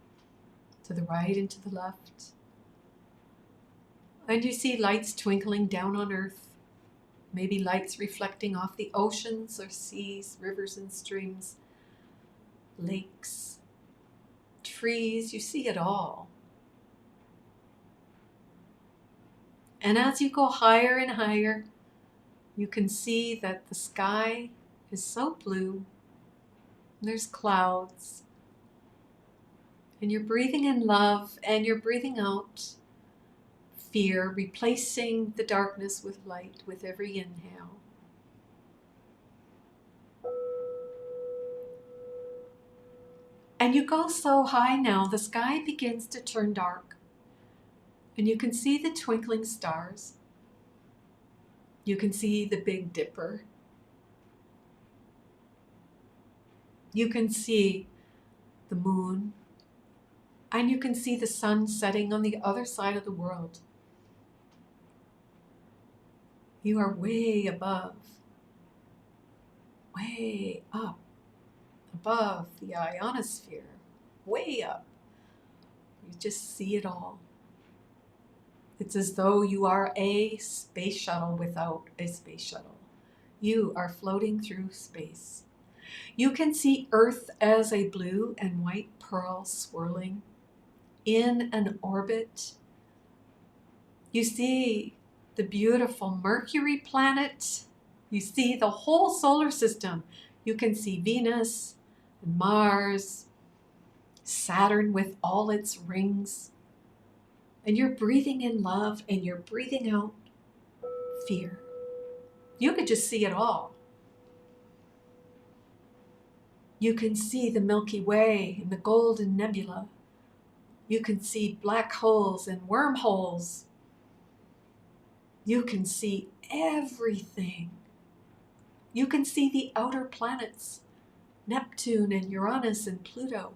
to the right and to the left. And you see lights twinkling down on earth, maybe lights reflecting off the oceans or seas, rivers and streams, lakes, trees, you see it all. And as you go higher and higher, you can see that the sky is so blue. There's clouds. And you're breathing in love and you're breathing out fear, replacing the darkness with light with every inhale. And you go so high now, the sky begins to turn dark. And you can see the twinkling stars. You can see the Big Dipper. You can see the moon. And you can see the sun setting on the other side of the world. You are way above, way up, above the ionosphere, way up. You just see it all. It's as though you are a space shuttle without a space shuttle. You are floating through space. You can see Earth as a blue and white pearl swirling in an orbit. You see the beautiful Mercury planet. You see the whole solar system. You can see Venus and Mars, Saturn with all its rings. And you're breathing in love and you're breathing out fear. You could just see it all. You can see the Milky Way and the Golden Nebula. You can see black holes and wormholes. You can see everything. You can see the outer planets, Neptune and Uranus and Pluto.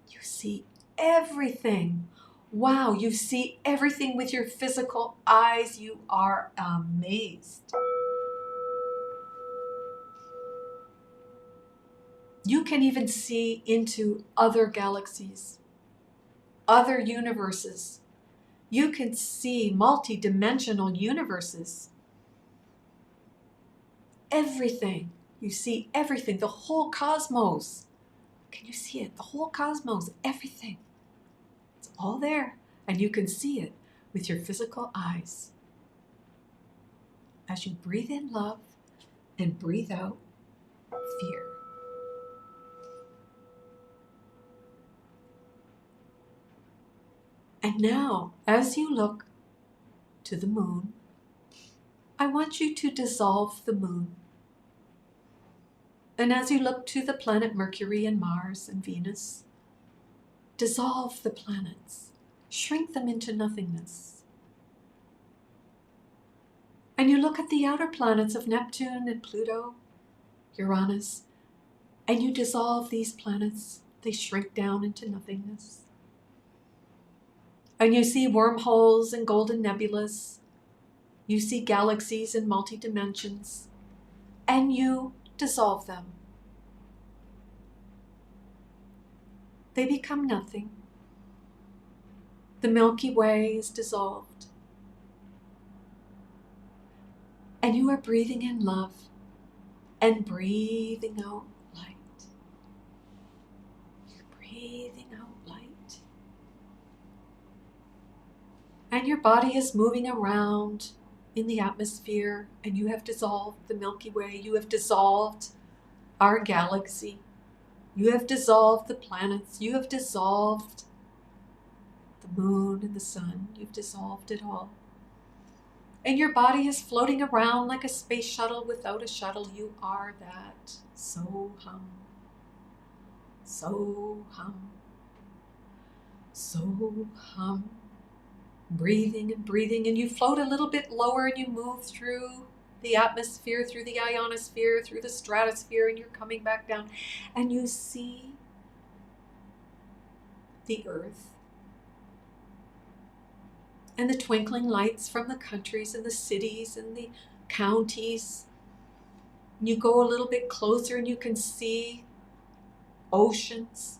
You see everything. Wow, you see everything with your physical eyes. You are amazed. You can even see into other galaxies, other universes. You can see multi-dimensional universes. Everything. You see everything, the whole cosmos. Can you see it? The whole cosmos, everything. It's all there, and you can see it with your physical eyes. As you breathe in love and breathe out fear. And now, as you look to the moon, I want you to dissolve the moon. And as you look to the planet Mercury and Mars and Venus, dissolve the planets, shrink them into nothingness. And you look at the outer planets of Neptune and Pluto, Uranus, and you dissolve these planets, they shrink down into nothingness. And you see wormholes and golden nebulas. You see galaxies in multi-dimensions. And you dissolve them. They become nothing. The Milky Way is dissolved. And you are breathing in love and breathing out light. You're breathing out light. And your body is moving around in the atmosphere, and you have dissolved the Milky Way. You have dissolved our galaxy. You have dissolved the planets. You have dissolved the moon and the sun. You've dissolved it all. And your body is floating around like a space shuttle without a shuttle. You are that. So hum. So hum. So hum. Breathing and breathing, and you float a little bit lower and you move through the atmosphere, through the ionosphere, through the stratosphere, and you're coming back down. And you see the earth and the twinkling lights from the countries and the cities and the counties. You go a little bit closer and you can see oceans,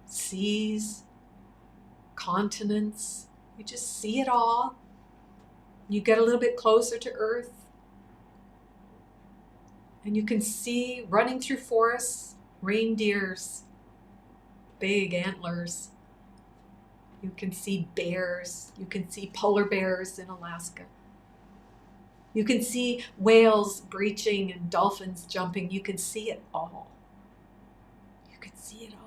seas, continents. You just see it all. You get a little bit closer to Earth, and you can see running through forests, reindeers, big antlers. You can see bears. You can see polar bears in Alaska. You can see whales breaching and dolphins jumping. You can see it all. You can see it all.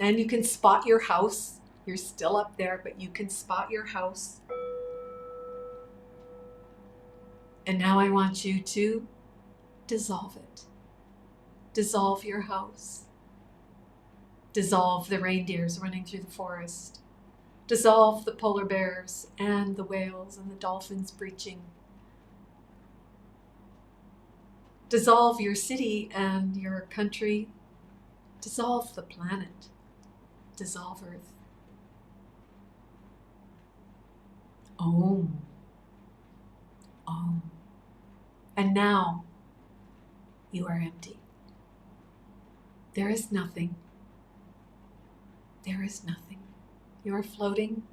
And you can spot your house. You're still up there, but you can spot your house. And now I want you to dissolve it. Dissolve your house. Dissolve the reindeers running through the forest. Dissolve the polar bears and the whales and the dolphins breaching. Dissolve your city and your country. Dissolve the planet. Dissolve Earth. Om. Om. And now you are empty. There is nothing. There is nothing. You are floating,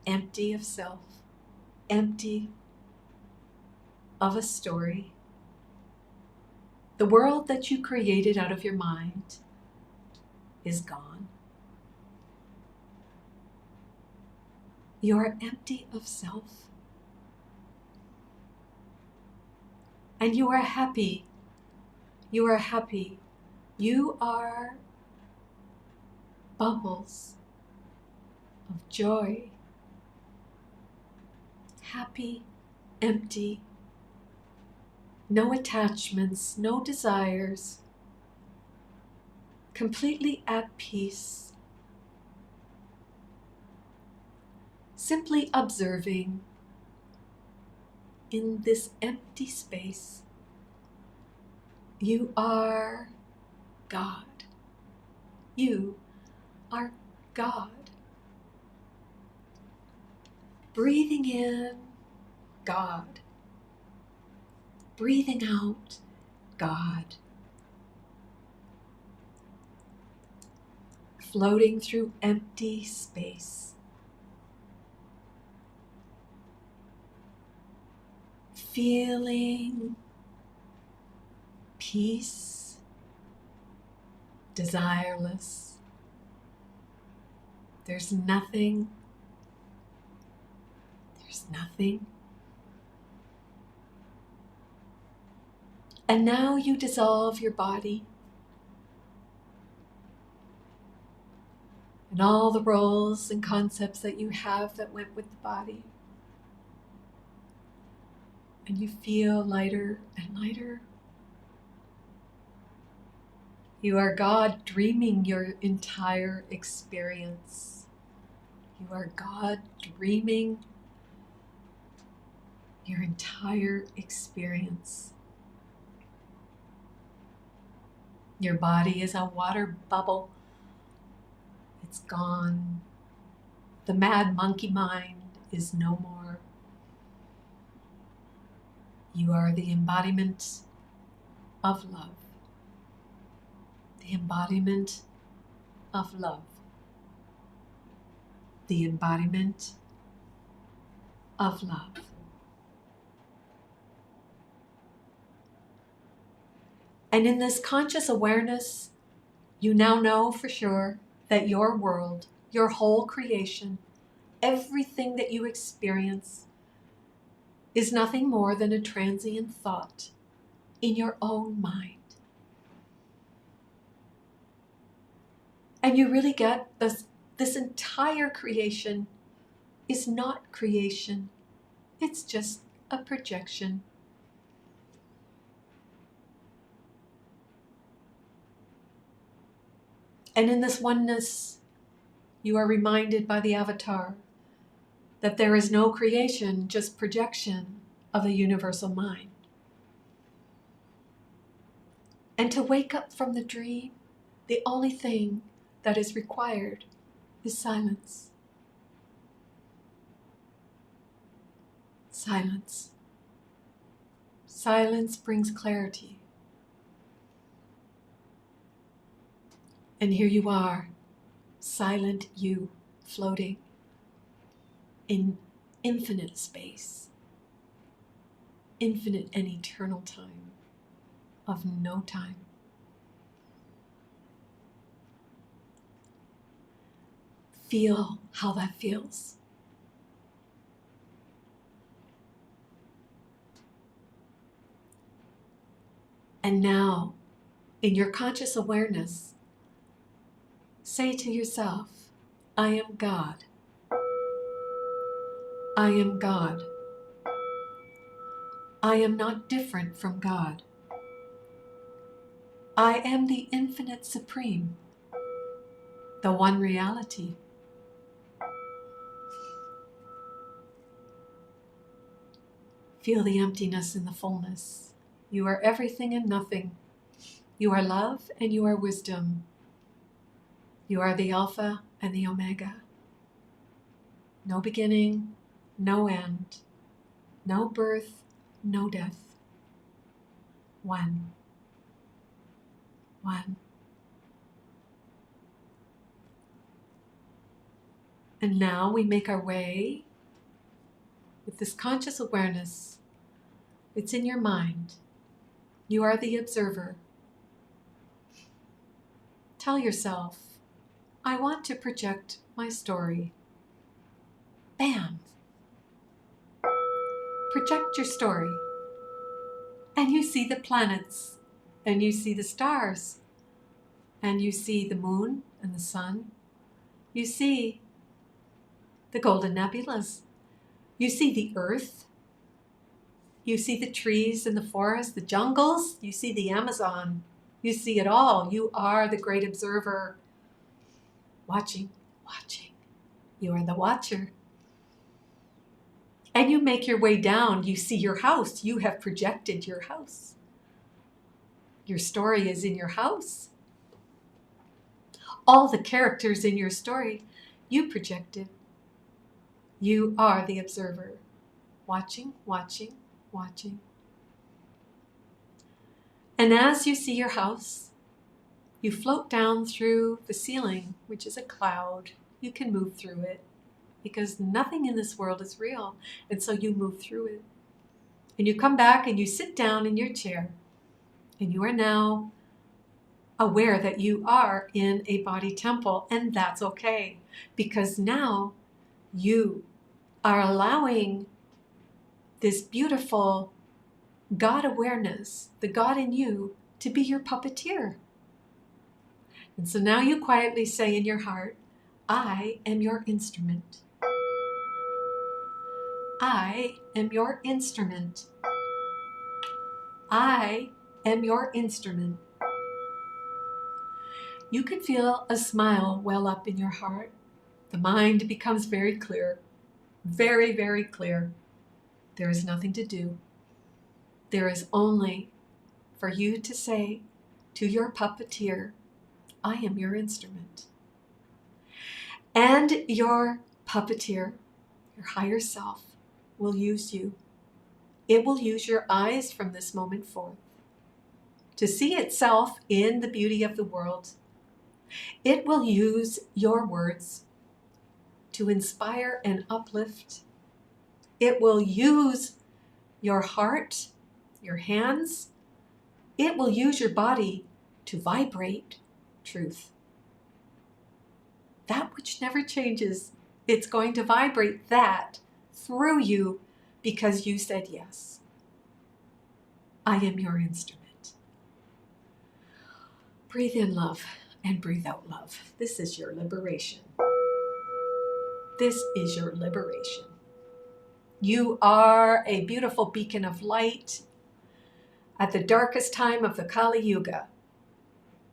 empty of self, empty of a story, The world that you created out of your mind is gone. You are empty of self. And you are happy. You are happy. You are bubbles of joy. Happy, empty. No attachments, no desires. Completely at peace. Simply observing in this empty space. You are God. You are God. Breathing in, God. Breathing out, God. Floating through empty space. Feeling peace, desireless. There's nothing. There's nothing. And now you dissolve your body and all the roles and concepts that you have that went with the body. And you feel lighter and lighter. You are God dreaming your entire experience. You are God dreaming your entire experience. Your body is a water bubble. It's gone. The mad monkey mind is no more. You are the embodiment of love. The embodiment of love. The embodiment of love. And in this conscious awareness, you now know for sure that your world, your whole creation, everything that you experience is nothing more than a transient thought in your own mind. And you really get this entire creation is not creation. It's just a projection. And in this oneness, you are reminded by the avatar that there is no creation, just projection of the universal mind. And to wake up from the dream, the only thing that is required is silence. Silence. Silence brings clarity. And here you are, silent you, floating in infinite space, infinite and eternal time of no time. Feel how that feels. And now, in your conscious awareness, say to yourself, I am God. I am God. I am not different from God. I am the infinite supreme, the one reality. Feel the emptiness in the fullness. You are everything and nothing. You are love and you are wisdom. You are the Alpha and the Omega. No beginning, no end, no birth, no death. One. One. And now we make our way with this conscious awareness. It's in your mind. You are the observer. Tell yourself, I want to project my story. Bam! Project your story. And you see the planets, and you see the stars, and you see the moon and the sun. You see the golden nebulas. You see the earth. You see the trees and the forest, the jungles. You see the Amazon. You see it all. You are the great observer. Watching, watching. You are the watcher. And you make your way down. You see your house. You have projected your house. Your story is in your house. All the characters in your story, you projected. You are the observer. Watching, watching, watching. And as you see your house, you float down through the ceiling, which is a cloud. You can move through it because nothing in this world is real. And so you move through it. And you come back and you sit down in your chair. And you are now aware that you are in a body temple. And that's okay. Because now you are allowing this beautiful God awareness, the God in you, to be your puppeteer. And so now you quietly say in your heart, I am your instrument. I am your instrument. I am your instrument. You can feel a smile well up in your heart. The mind becomes very clear, very, very clear. There is nothing to do. There is only for you to say to your puppeteer, I am your instrument. And your puppeteer, your higher self, will use you. It will use your eyes from this moment forth to see itself in the beauty of the world. It will use your words to inspire and uplift. It will use your heart, your hands. It will use your body to vibrate truth. That which never changes, it's going to vibrate that through you because you said yes. I am your instrument. Breathe in love and breathe out love. This is your liberation. This is your liberation. You are a beautiful beacon of light. At the darkest time of the Kali Yuga,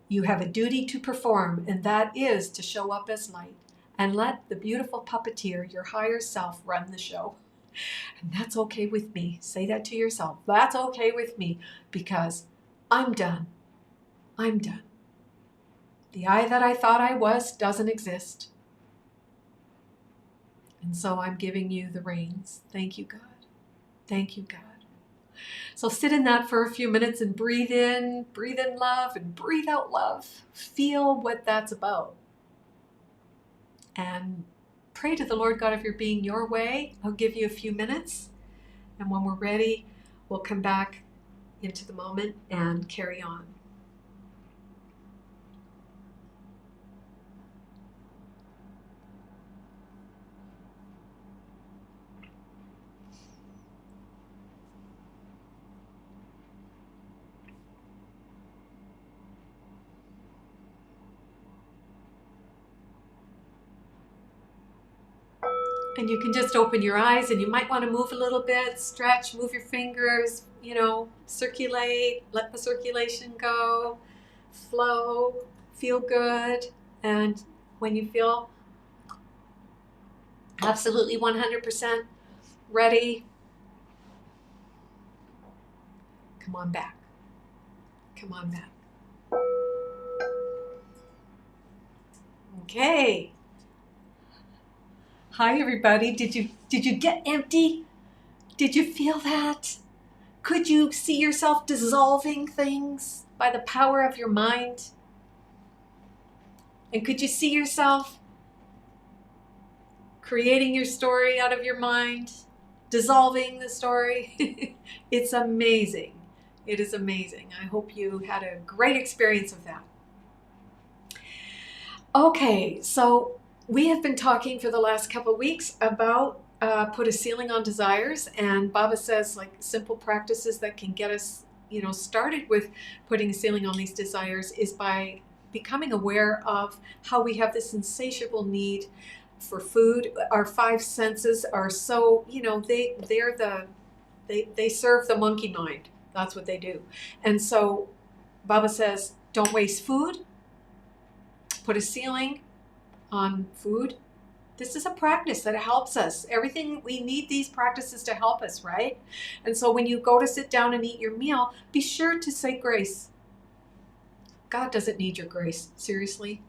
you have a duty to perform, and that is to show up as light and let the beautiful puppeteer, your higher self, run the show. And that's okay with me. Say that to yourself. That's okay with me because I'm done. I'm done. The I that I thought I was doesn't exist. And so I'm giving you the reins. Thank you, God. Thank you, God. So sit in that for a few minutes and breathe in love and breathe out love. Feel what that's about. And pray to the Lord God of your being your way. I'll give you a few minutes. And when we're ready, we'll come back into the moment and carry on. And you can just open your eyes and you might want to move a little bit, stretch, move your fingers, circulate, let the circulation go, flow, feel good. And when you feel absolutely 100% ready, come on back. Come on back. Okay. Hi, everybody. Did you get empty? Did you feel that? Could you see yourself dissolving things by the power of your mind? And could you see yourself creating your story out of your mind, dissolving the story? It's amazing. It is amazing. I hope you had a great experience of that. Okay, so we have been talking for the last couple of weeks about put a ceiling on desires, and Baba says like simple practices that can get us, started with putting a ceiling on these desires is by becoming aware of how we have this insatiable need for food. Our five senses are so, they serve the monkey mind. That's what they do. And so Baba says, don't waste food. Put a ceiling on food. This is a practice that helps us. Everything, we need these practices to help us, right? And so when you go to sit down and eat your meal, be sure to say grace. God doesn't need your grace, seriously.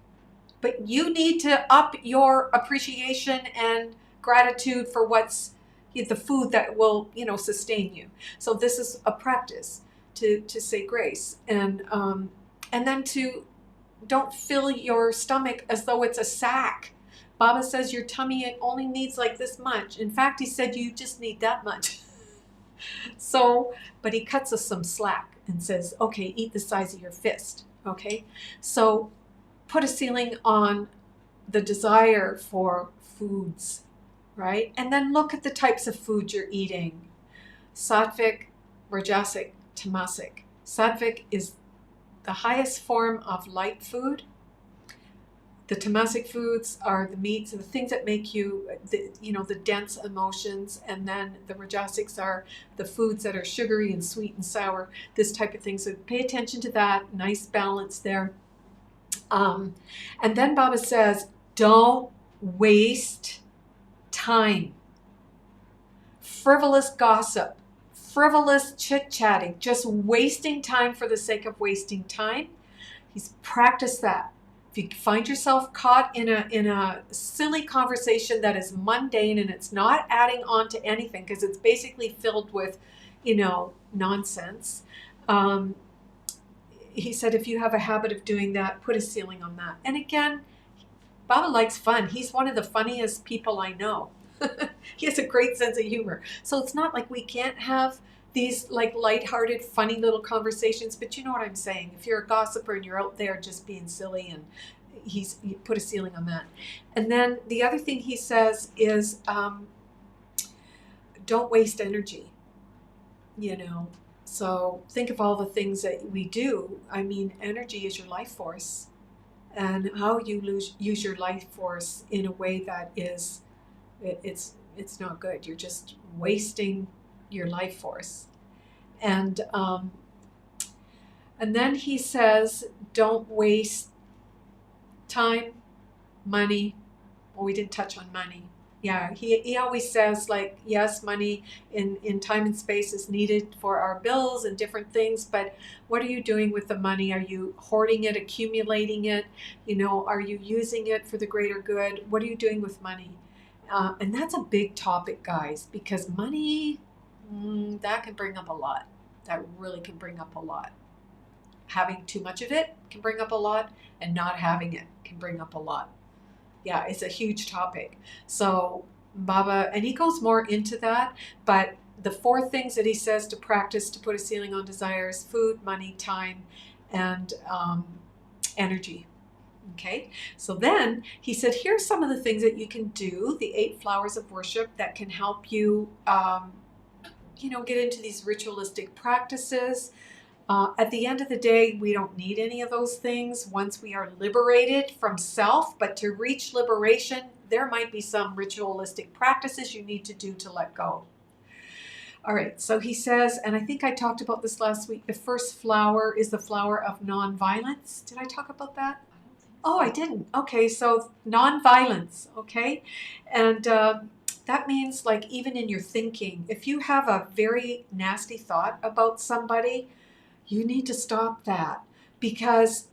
But you need to up your appreciation and gratitude for what's the food that will, sustain you. So this is a practice to say grace, and then to don't fill your stomach as though it's a sack. Baba says your tummy only needs like this much. In fact, he said you just need that much. So, but he cuts us some slack and says, okay, eat the size of your fist. Okay, so put a ceiling on the desire for foods, right? And then look at the types of food you're eating. Sattvic, Rajasic, Tamasic. Sattvic is the highest form of light food. The tamasic foods are the meats and the things that make you, the dense emotions. And then the rajasics are the foods that are sugary and sweet and sour, this type of thing. So pay attention to that. Nice balance there. And then Baba says, don't waste time. Frivolous gossip, frivolous chit-chatting, just wasting time for the sake of wasting time. He's practiced that. If you find yourself caught in a silly conversation that is mundane and it's not adding on to anything because it's basically filled with, nonsense. He said, if you have a habit of doing that, put a ceiling on that. And again, Baba likes fun. He's one of the funniest people I know. He has a great sense of humor. So it's not like we can't have these like lighthearted, funny little conversations, but you know what I'm saying. If you're a gossiper and you're out there just being silly, and he put a ceiling on that. And then the other thing he says is, don't waste energy, So think of all the things that we do. I mean, energy is your life force, and how you use your life force in a way that is, it's not good. You're just wasting your life force. And then he says, don't waste time, money. Well, we didn't touch on money. Yeah, he always says, like, yes, money in time and space is needed for our bills and different things, but what are you doing with the money? Are you hoarding it, accumulating it? Are you using it for the greater good? What are you doing with money? And that's a big topic, guys, because money, that can bring up a lot. That really can bring up a lot. Having too much of it can bring up a lot, and not having it can bring up a lot. Yeah, it's a huge topic. So Baba, and he goes more into that, but the four things that he says to practice to put a ceiling on desires: food, money, time, and energy. Okay, so then he said, here's some of the things that you can do, the 8 flowers of worship that can help you, get into these ritualistic practices. At the end of the day, we don't need any of those things once we are liberated from self, but to reach liberation, there might be some ritualistic practices you need to do to let go. All right, so he says, and I think I talked about this last week, the first flower is the flower of nonviolence. Did I talk about that? Oh, I didn't. Okay, so nonviolence, okay? And that means, like, even in your thinking, if you have a very nasty thought about somebody, you need to stop that, because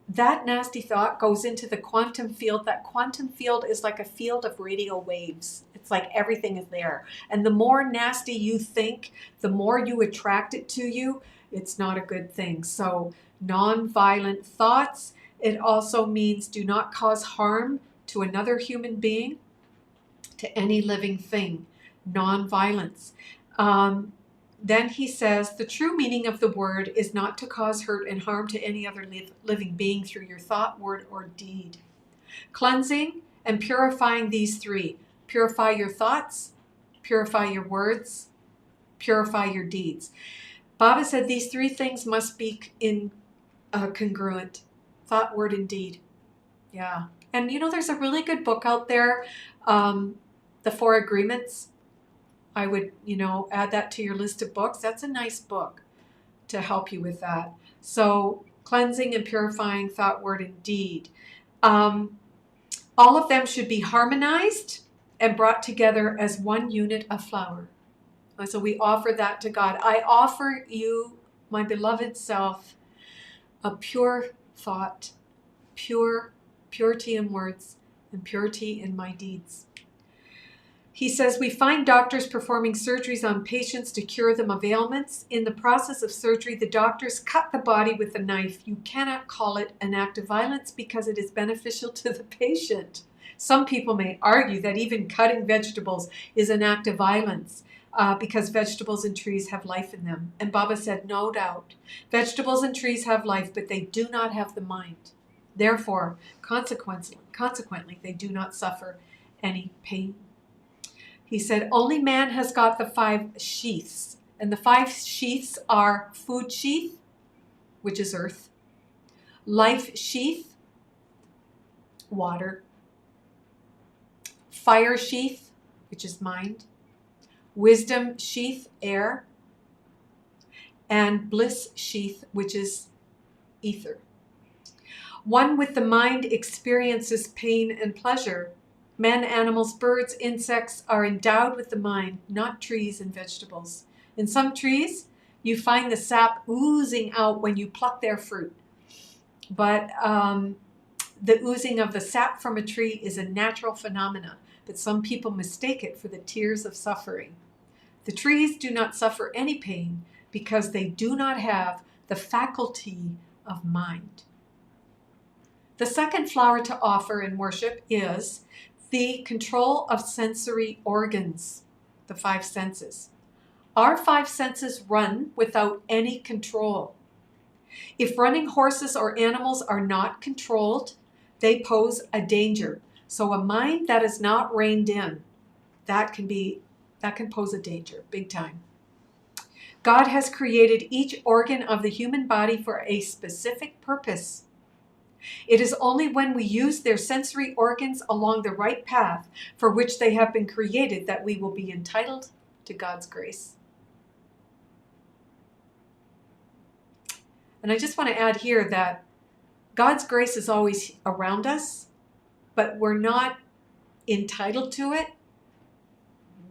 that nasty thought goes into the quantum field. That quantum field is like a field of radio waves. It's like everything is there. And the more nasty you think, the more you attract it to you. It's not a good thing. So nonviolent thoughts. It also means do not cause harm to another human being, to any living thing. Nonviolence. then he says, the true meaning of the word is not to cause hurt and harm to any other living being through your thought, word, or deed. Cleansing and purifying these three. Purify your thoughts, purify your words, purify your deeds. Baba said these three things must be congruent. Thought, word, and deed. Yeah. And there's a really good book out there, The Four Agreements. I would, add that to your list of books. That's a nice book to help you with that. So cleansing and purifying thought, word, and deed. All of them should be harmonized and brought together as one unit of flower. So we offer that to God. I offer you, my beloved self, a pure thought, purity in words, and purity in my deeds. He says, we find doctors performing surgeries on patients to cure them of ailments. In the process of surgery, the doctors cut the body with a knife. You cannot call it an act of violence because it is beneficial to the patient. Some people may argue that even cutting vegetables is an act of violence because vegetables and trees have life in them. And Baba said, no doubt, vegetables and trees have life, but they do not have the mind. Therefore, consequently, they do not suffer any pain. He said, only man has got the 5 sheaths. And the 5 sheaths are food sheath, which is earth, life sheath, water, fire sheath, which is mind, wisdom sheath, air, and bliss sheath, which is ether. One with the mind experiences pain and pleasure. Men, animals, birds, insects are endowed with the mind, not trees and vegetables. In some trees, you find the sap oozing out when you pluck their fruit. But the oozing of the sap from a tree is a natural phenomena, but some people mistake it for the tears of suffering. The trees do not suffer any pain because they do not have the faculty of mind. The second flower to offer in worship is the control of sensory organs, the 5 senses. Our 5 senses run without any control. If running horses or animals are not controlled, they pose a danger. So a mind that is not reined in, that can pose a danger, big time. God has created each organ of the human body for a specific purpose. It is only when we use their sensory organs along the right path for which they have been created that we will be entitled to God's grace. And I just want to add here that God's grace is always around us, but we're not entitled to it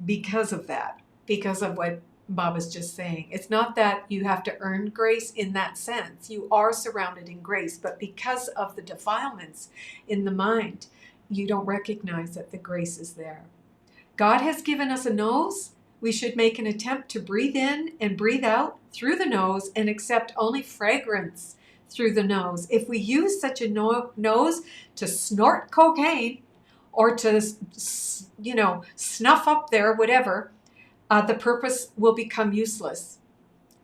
because of that, because of what Baba's just saying. It's not that you have to earn grace in that sense. You are surrounded in grace, but because of the defilements in the mind, you don't recognize that the grace is there. God has given us a nose. We should make an attempt to breathe in and breathe out through the nose and accept only fragrance through the nose. If we use such a nose to snort cocaine or to, snuff up there, whatever, the purpose will become useless.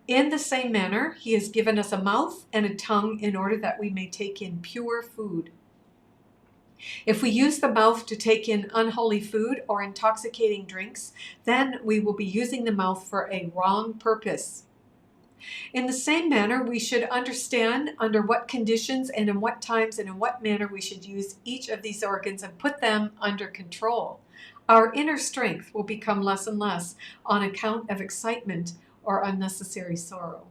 In the same manner, he has given us a mouth and a tongue in order that we may take in pure food. If we use the mouth to take in unholy food or intoxicating drinks, then we will be using the mouth for a wrong purpose. In the same manner, we should understand under what conditions and in what times and in what manner we should use each of these organs and put them under control. Our inner strength will become less and less on account of excitement or unnecessary sorrow.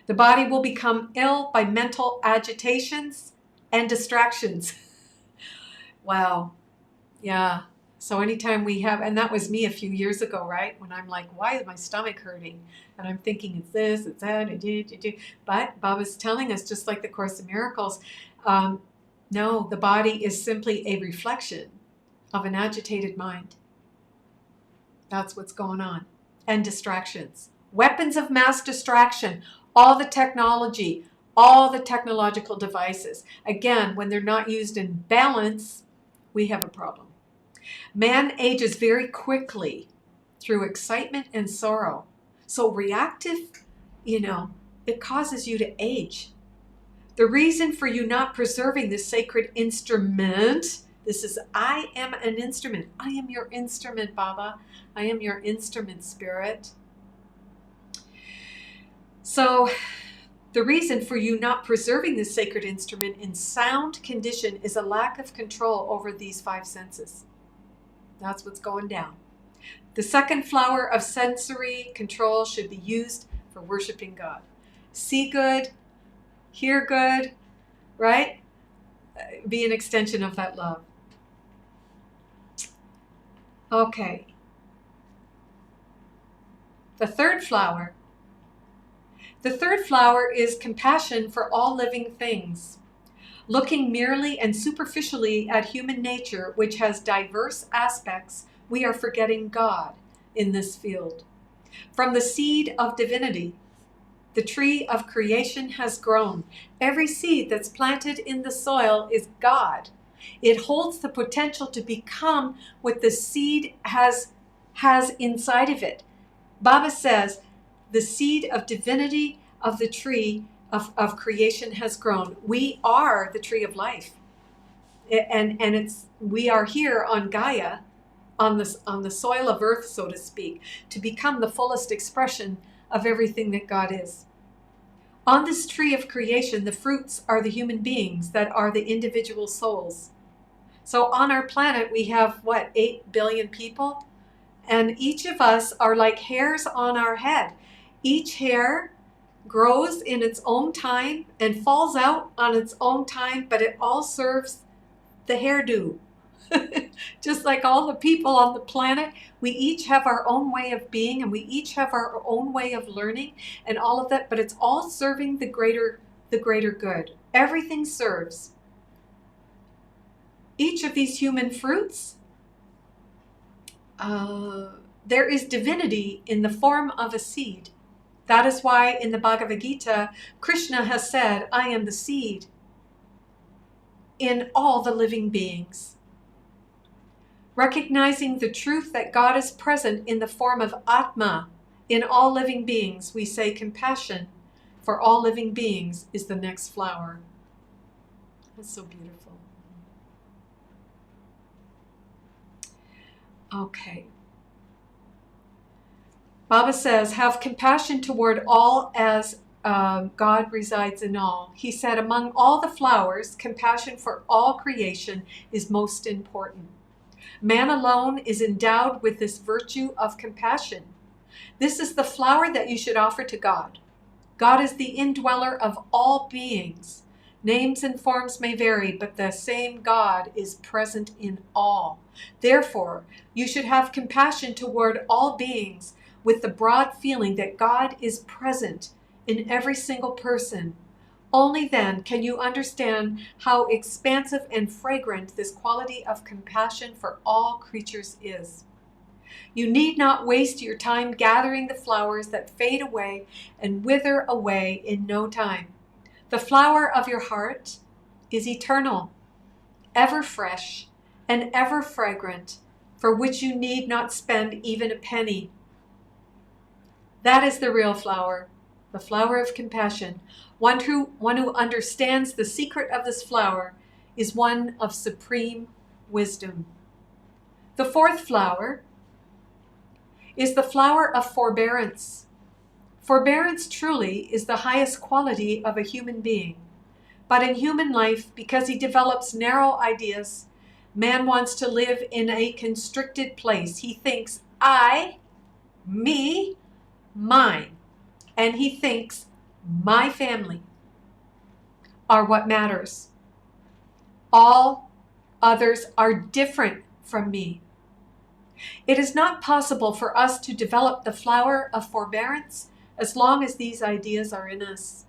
The body will become ill by mental agitations and distractions. Wow. Yeah. So anytime we have, and that was me a few years ago, right? When I'm like, why is my stomach hurting? And I'm thinking it's this, it's that, but Baba's telling us, just like the Course in Miracles, no, the body is simply a reflection of an agitated mind. That's what's going on. And distractions. Weapons of mass distraction. All the technology, all the technological devices. Again, when they're not used in balance, we have a problem. Man ages very quickly through excitement and sorrow. So reactive, it causes you to age. The reason for you not preserving this sacred instrument, this is, I am an instrument. I am your instrument, Baba. I am your instrument, Spirit. So the reason for you not preserving this sacred instrument in sound condition is a lack of control over these 5 senses. That's what's going down. The second flower of sensory control should be used for worshiping God. See good, hear good, right? Be an extension of that love. Okay. The third flower is compassion for all living things. Looking merely and superficially at human nature, which has diverse aspects, we are forgetting God in this field. From the seed of divinity, the tree of creation has grown. Every seed that's planted in the soil is God. It holds the potential to become what the seed has inside of it. Baba says, the seed of divinity of the tree of creation has grown. We are the tree of life. And we are here on Gaia, on the soil of earth, so to speak, to become the fullest expression of everything that God is. On this tree of creation, the fruits are the human beings that are the individual souls. So on our planet, we have, 8 billion people? And each of us are like hairs on our head. Each hair grows in its own time and falls out on its own time, but it all serves the hairdo. Just like all the people on the planet, we each have our own way of being, and we each have our own way of learning and all of that, but it's all serving the greater good. Everything serves. Each of these human fruits, there is divinity in the form of a seed. That is why in the Bhagavad Gita, Krishna has said, I am the seed in all the living beings. Recognizing the truth that God is present in the form of Atma in all living beings, we say compassion for all living beings is the next flower. That's so beautiful. Okay. Baba says, have compassion toward all as God resides in all. He said, among all the flowers, compassion for all creation is most important. Man alone is endowed with this virtue of compassion. This is the flower that you should offer to God. God is the indweller of all beings. Names and forms may vary, but the same God is present in all. Therefore, you should have compassion toward all beings with the broad feeling that God is present in every single person. Only then can you understand how expansive and fragrant this quality of compassion for all creatures is. You need not waste your time gathering the flowers that fade away and wither away in no time. The flower of your heart is eternal, ever fresh, and ever fragrant, for which you need not spend even a penny. That is the real flower, the flower of compassion. One who understands the secret of this flower is one of supreme wisdom. The fourth flower is the flower of forbearance. Forbearance truly is the highest quality of a human being. But in human life, because he develops narrow ideas, man wants to live in a constricted place. He thinks, I, me, mine. And he thinks, my family are what matters. All others are different from me. It is not possible for us to develop the flower of forbearance as long as these ideas are in us.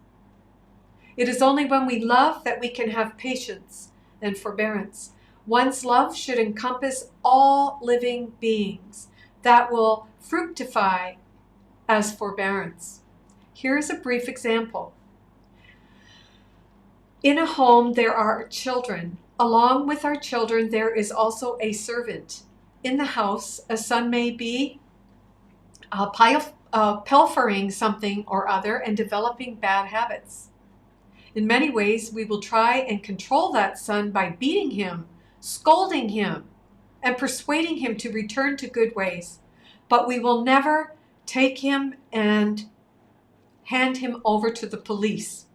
It is only when we love that we can have patience and forbearance. One's love should encompass all living beings. That will fructify as forbearance. Here is a brief example. In a home, there are children. Along with our children, there is also a servant. In the house, a son may be pilfering something or other and developing bad habits. In many ways, we will try and control that son by beating him, scolding him, and persuading him to return to good ways. But we will never take him and hand him over to the police.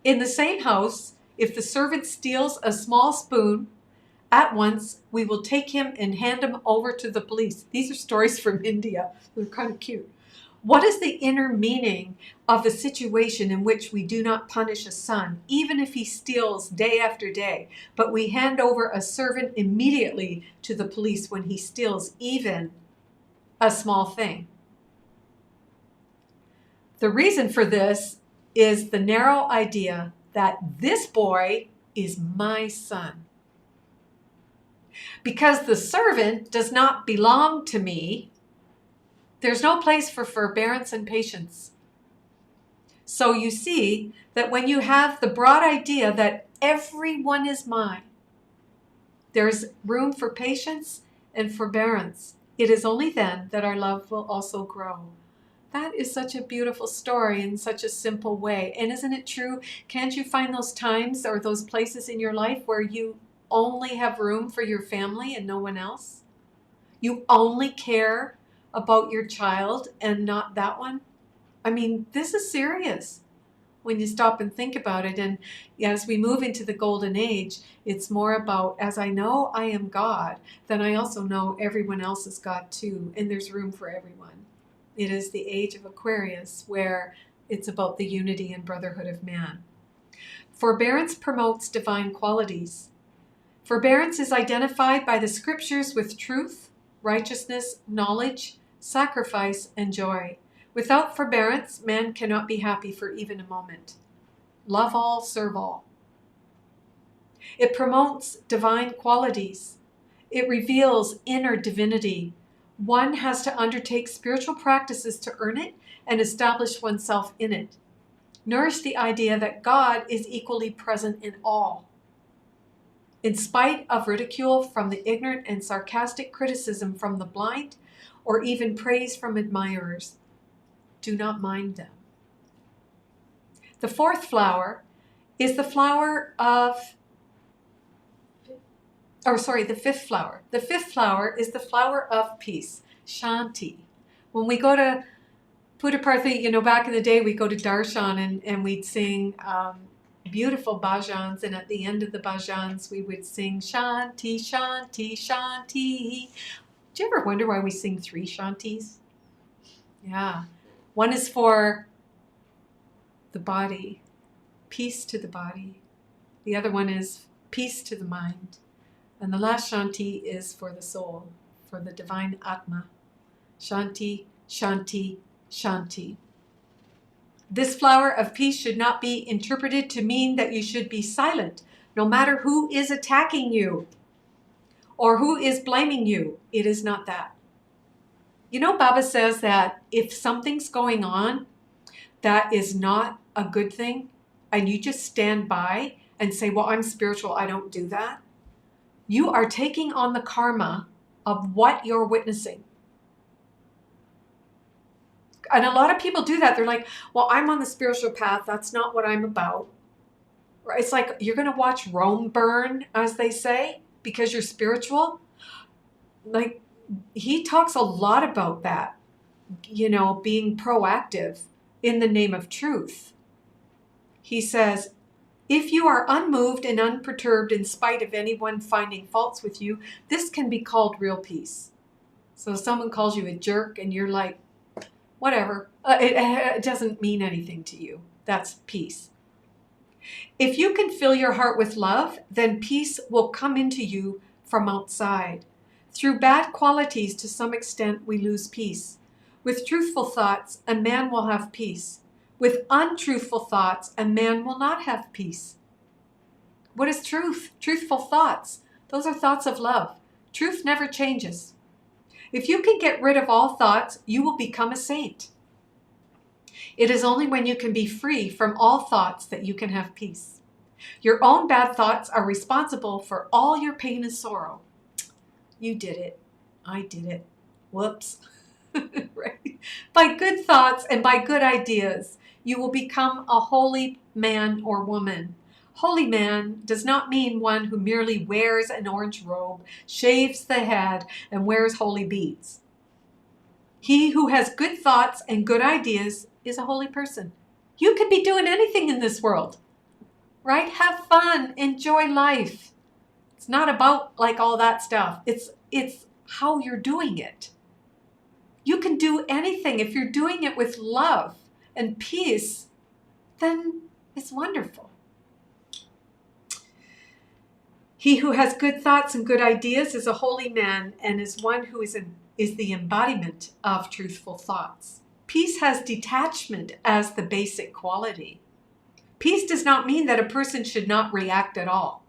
In the same house, if the servant steals a small spoon, at once we will take him and hand him over to the police. These are stories from India. They're kind of cute. What is the inner meaning of the situation in which we do not punish a son, even if he steals day after day, but we hand over a servant immediately to the police when he steals even a small thing? The reason for this is the narrow idea that this boy is my son. Because the servant does not belong to me, there's no place for forbearance and patience. So you see that when you have the broad idea that everyone is mine, there's room for patience and forbearance. It is only then that our love will also grow. That is such a beautiful story in such a simple way. And isn't it true? Can't you find those times or those places in your life where you only have room for your family and no one else? You only care about your child and not that one? I mean, this is serious when you stop and think about it. And as we move into the golden age, it's more about, as I know I am God, then I also know everyone else is God too, and there's room for everyone. It is the age of Aquarius, where it's about the unity and brotherhood of man. Forbearance promotes divine qualities. Forbearance is identified by the scriptures with truth, righteousness, knowledge, sacrifice, and joy. Without forbearance, man cannot be happy for even a moment. Love all, serve all. It promotes divine qualities. It reveals inner divinity. One has to undertake spiritual practices to earn it and establish oneself in it. Nourish the idea that God is equally present in all. In spite of ridicule from the ignorant and sarcastic criticism from the blind, or even praise from admirers, do not mind them. The fourth flower is the flower of, the fifth flower. The fifth flower is the flower of peace, Shanti. When we go to Puttaparthi, back in the day, we'd go to Darshan and we'd sing beautiful bhajans, and at the end of the bhajans, we would sing Shanti, Shanti, Shanti. Do you ever wonder why we sing 3 Shantis? Yeah. One is for the body, peace to the body. The other one is peace to the mind. And the last Shanti is for the soul, for the divine Atma. Shanti, Shanti, Shanti. This flower of peace should not be interpreted to mean that you should be silent, no matter who is attacking you or who is blaming you. It is not that. Baba says that if something's going on that is not a good thing, and you just stand by and say, well, I'm spiritual, I don't do that, you are taking on the karma of what you're witnessing. And a lot of people do that. They're like, well, I'm on the spiritual path. That's not what I'm about. It's like you're going to watch Rome burn, as they say, because you're spiritual. Like, he talks a lot about that, being proactive in the name of truth. He says, if you are unmoved and unperturbed in spite of anyone finding faults with you, this can be called real peace. So if someone calls you a jerk and you're like, whatever, it doesn't mean anything to you. That's peace. If you can fill your heart with love, then peace will come into you from outside. Through bad qualities, to some extent, we lose peace. With truthful thoughts, a man will have peace. With untruthful thoughts, a man will not have peace. What is truth? Truthful thoughts. Those are thoughts of love. Truth never changes. If you can get rid of all thoughts, you will become a saint. It is only when you can be free from all thoughts that you can have peace. Your own bad thoughts are responsible for all your pain and sorrow. You did it. I did it. Whoops. Right? By good thoughts and by good ideas, you will become a holy man or woman. Holy man does not mean one who merely wears an orange robe, shaves the head, and wears holy beads. He who has good thoughts and good ideas is a holy person. You could be doing anything in this world, right? Have fun, enjoy life. It's not about like all that stuff. It's how you're doing it. You can do anything. If you're doing it with love and peace, then it's wonderful. He who has good thoughts and good ideas is a holy man and is one who is the embodiment of truthful thoughts. Peace has detachment as the basic quality. Peace does not mean that a person should not react at all.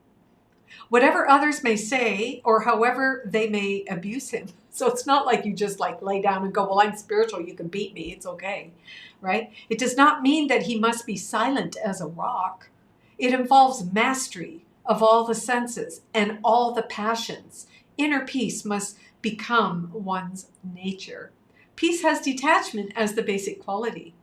Whatever others may say or however they may abuse him. So it's not like you just like lay down and go, well, I'm spiritual, you can beat me, it's okay, right? It does not mean that he must be silent as a rock. It involves mastery of all the senses and all the passions. Inner peace must become one's nature. Peace has detachment as the basic quality.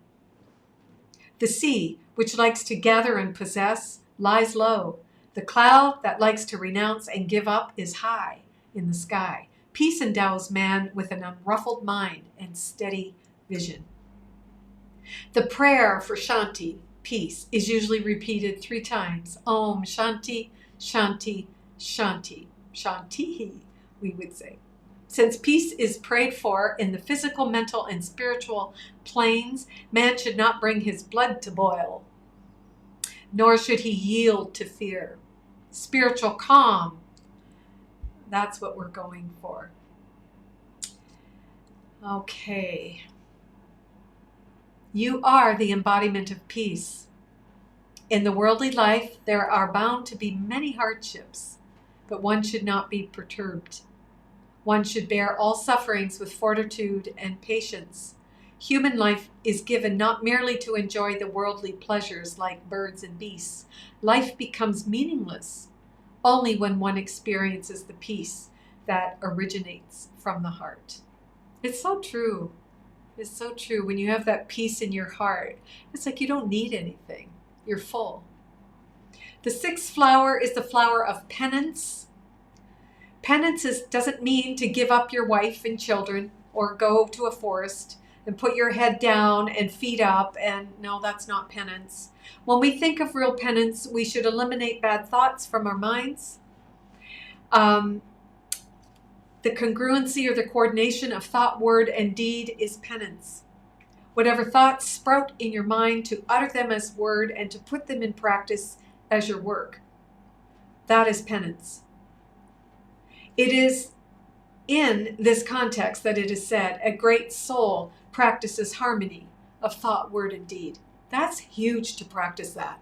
The sea, which likes to gather and possess, lies low. The cloud that likes to renounce and give up is high in the sky. Peace endows man with an unruffled mind and steady vision. The prayer for Shanti, peace, is usually repeated 3 times. Om Shanti, Shanti, Shanti. Shanti, we would say. Since peace is prayed for in the physical, mental, and spiritual planes, man should not bring his blood to boil, nor should he yield to fear. Spiritual calm, that's what we're going for. Okay. You are the embodiment of peace. In the worldly life, there are bound to be many hardships, but one should not be perturbed. One should bear all sufferings with fortitude and patience. Human life is given not merely to enjoy the worldly pleasures like birds and beasts. Life becomes meaningless only when one experiences the peace that originates from the heart. It's so true. It's so true. When you have that peace in your heart, it's like you don't need anything. You're full. The 6th flower is the flower of penance. Penance doesn't mean to give up your wife and children or go to a forest and put your head down and feet up. And no, that's not penance. When we think of real penance, we should eliminate bad thoughts from our minds. The congruency or the coordination of thought, word, and deed is penance. Whatever thoughts sprout in your mind, to utter them as word and to put them in practice as your work. That is penance. It is in this context that it is said, a great soul practices harmony of thought, word, and deed. That's huge to practice that.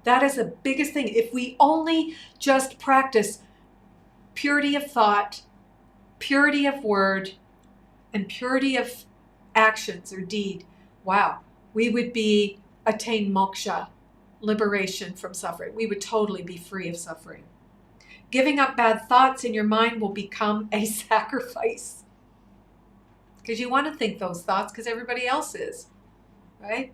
That is the biggest thing. If we only just practice purity of thought, purity of word, and purity of actions or deed, wow, we would attain moksha, liberation from suffering. We would totally be free of suffering. Giving up bad thoughts in your mind will become a sacrifice. Because you want to think those thoughts because everybody else is, right?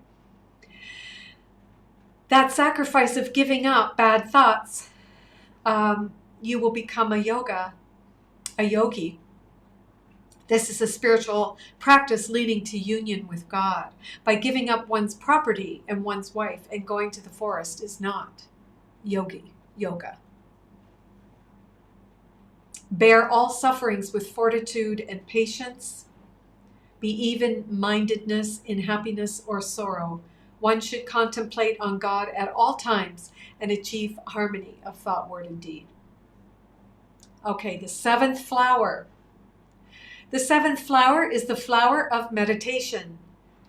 That sacrifice of giving up bad thoughts, you will become a yogi. This is a spiritual practice leading to union with God. By giving up one's property and one's wife and going to the forest is not yoga. Bear all sufferings with fortitude and patience. Be even-mindedness in happiness or sorrow. One should contemplate on God at all times and achieve harmony of thought, word, and deed. Okay, the 7th flower. The 7th flower is the flower of meditation.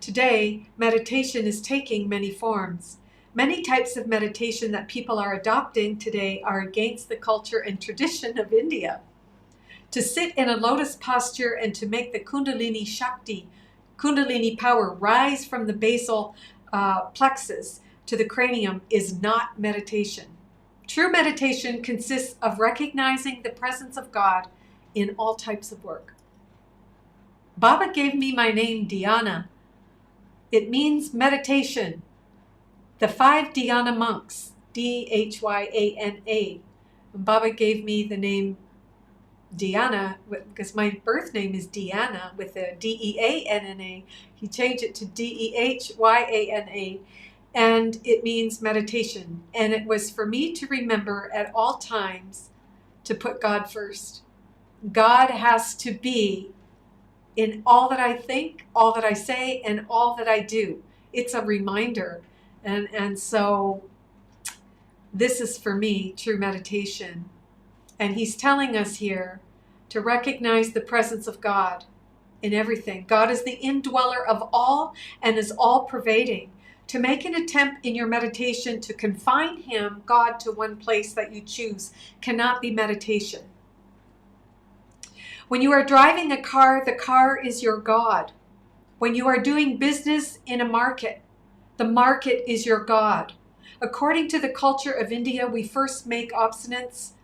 Today, meditation is taking many forms. Many types of meditation that people are adopting today are against the culture and tradition of India. To sit in a lotus posture and to make the Kundalini power rise from the basal plexus to the cranium is not meditation. True meditation consists of recognizing the presence of God in all types of work. Baba gave me my name Dehyana. It means meditation. The 5 Dhyana monks, Dhyana. And Baba gave me the name Dehyana because my birth name is Dehyana with a Deanna. He changed it to Dehyana, and it means meditation. And it was for me to remember at all times to put God first. God has to be in all that I think, all that I say, and all that I do. It's a reminder. And so this is for me true meditation. And he's telling us here to recognize the presence of God in everything. God is the indweller of all and is all pervading. To make an attempt in your meditation to confine him, God, to one place that you choose cannot be meditation. When you are driving a car, the car is your God. When you are doing business in a market, the market is your God. According to the culture of India, we first make obeisance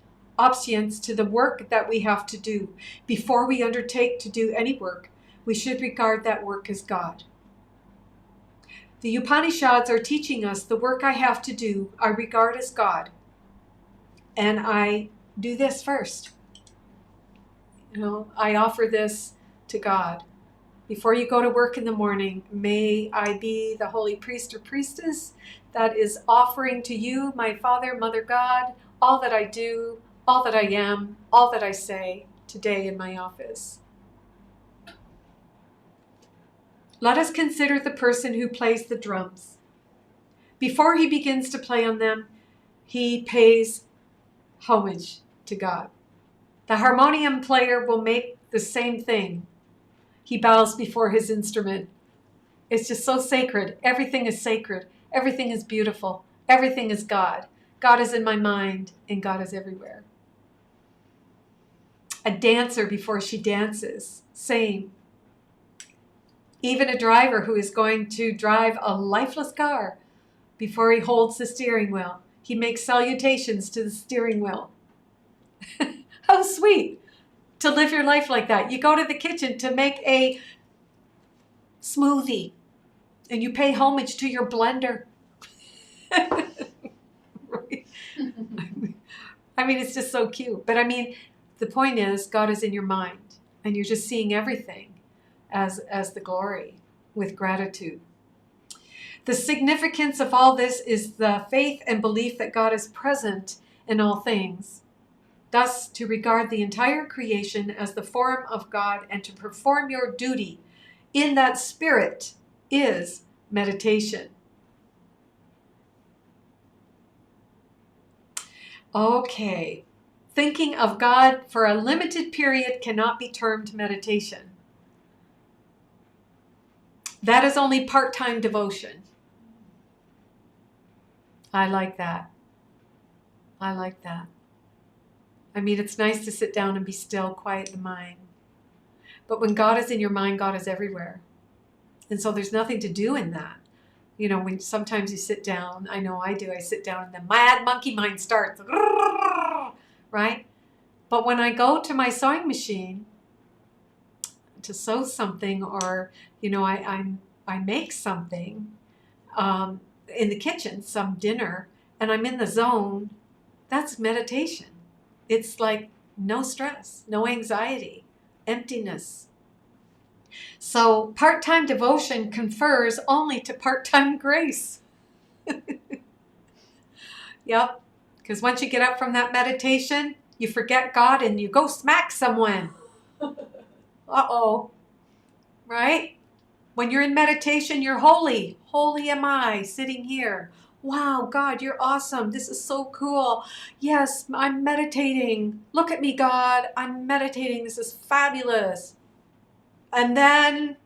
to the work that we have to do. Before we undertake to do any work, we should regard that work as God. The Upanishads are teaching us the work I have to do, I regard as God. And I do this first. I offer this to God. Before you go to work in the morning, may I be the holy priest or priestess that is offering to you, my Father, Mother God, all that I do, all that I am, all that I say today in my office. Let us consider the person who plays the drums. Before he begins to play on them, he pays homage to God. The harmonium player will make the same thing. He bows before his instrument. It's just so sacred. Everything is sacred. Everything is beautiful. Everything is God. God is in my mind and God is everywhere. A dancer before she dances, same. Even a driver who is going to drive a lifeless car, before he holds the steering wheel, he makes salutations to the steering wheel. How sweet to live your life like that. You go to the kitchen to make a smoothie and you pay homage to your blender. Right? I mean, it's just so cute. But I mean, the point is, God is in your mind and you're just seeing everything as the glory with gratitude. The significance of all this is the faith and belief that God is present in all things. Thus, to regard the entire creation as the form of God and to perform your duty in that spirit is meditation. Okay, thinking of God for a limited period cannot be termed meditation. That is only part-time devotion. I like that. I like that. I mean, it's nice to sit down and be still, quiet the mind. But when God is in your mind, God is everywhere. And so there's nothing to do in that. When sometimes you sit down, I know I do, I sit down and the mad monkey mind starts, right? But when I go to my sewing machine to sew something or, I make something in the kitchen, some dinner, and I'm in the zone, that's meditation. It's like no stress, no anxiety, emptiness. So part-time devotion confers only to part-time grace. Yep, because once you get up from that meditation, you forget God and you go smack someone. Uh-oh, right? When you're in meditation, you're holy. Holy am I, sitting here. Wow, God, you're awesome. This is so cool. Yes, I'm meditating. Look at me, God. I'm meditating. This is fabulous. And then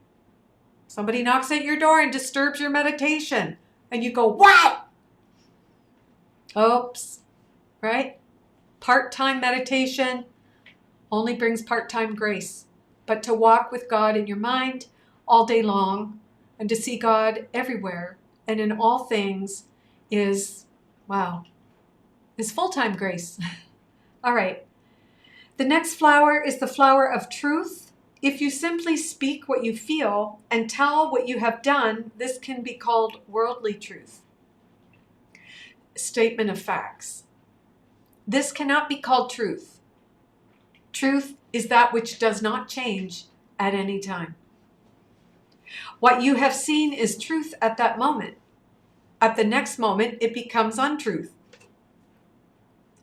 somebody knocks at your door and disturbs your meditation. And you go, what? Oops, right? Part-time meditation only brings part-time grace. But to walk with God in your mind all day long and to see God everywhere and in all things is full-time grace. All right. The next flower is the flower of truth If you simply speak what you feel and tell what you have done, this can be called worldly truth. Statement of facts. This cannot be called truth. Truth is that which does not change at any time. What you have seen is truth at that moment. At the next moment, it becomes untruth.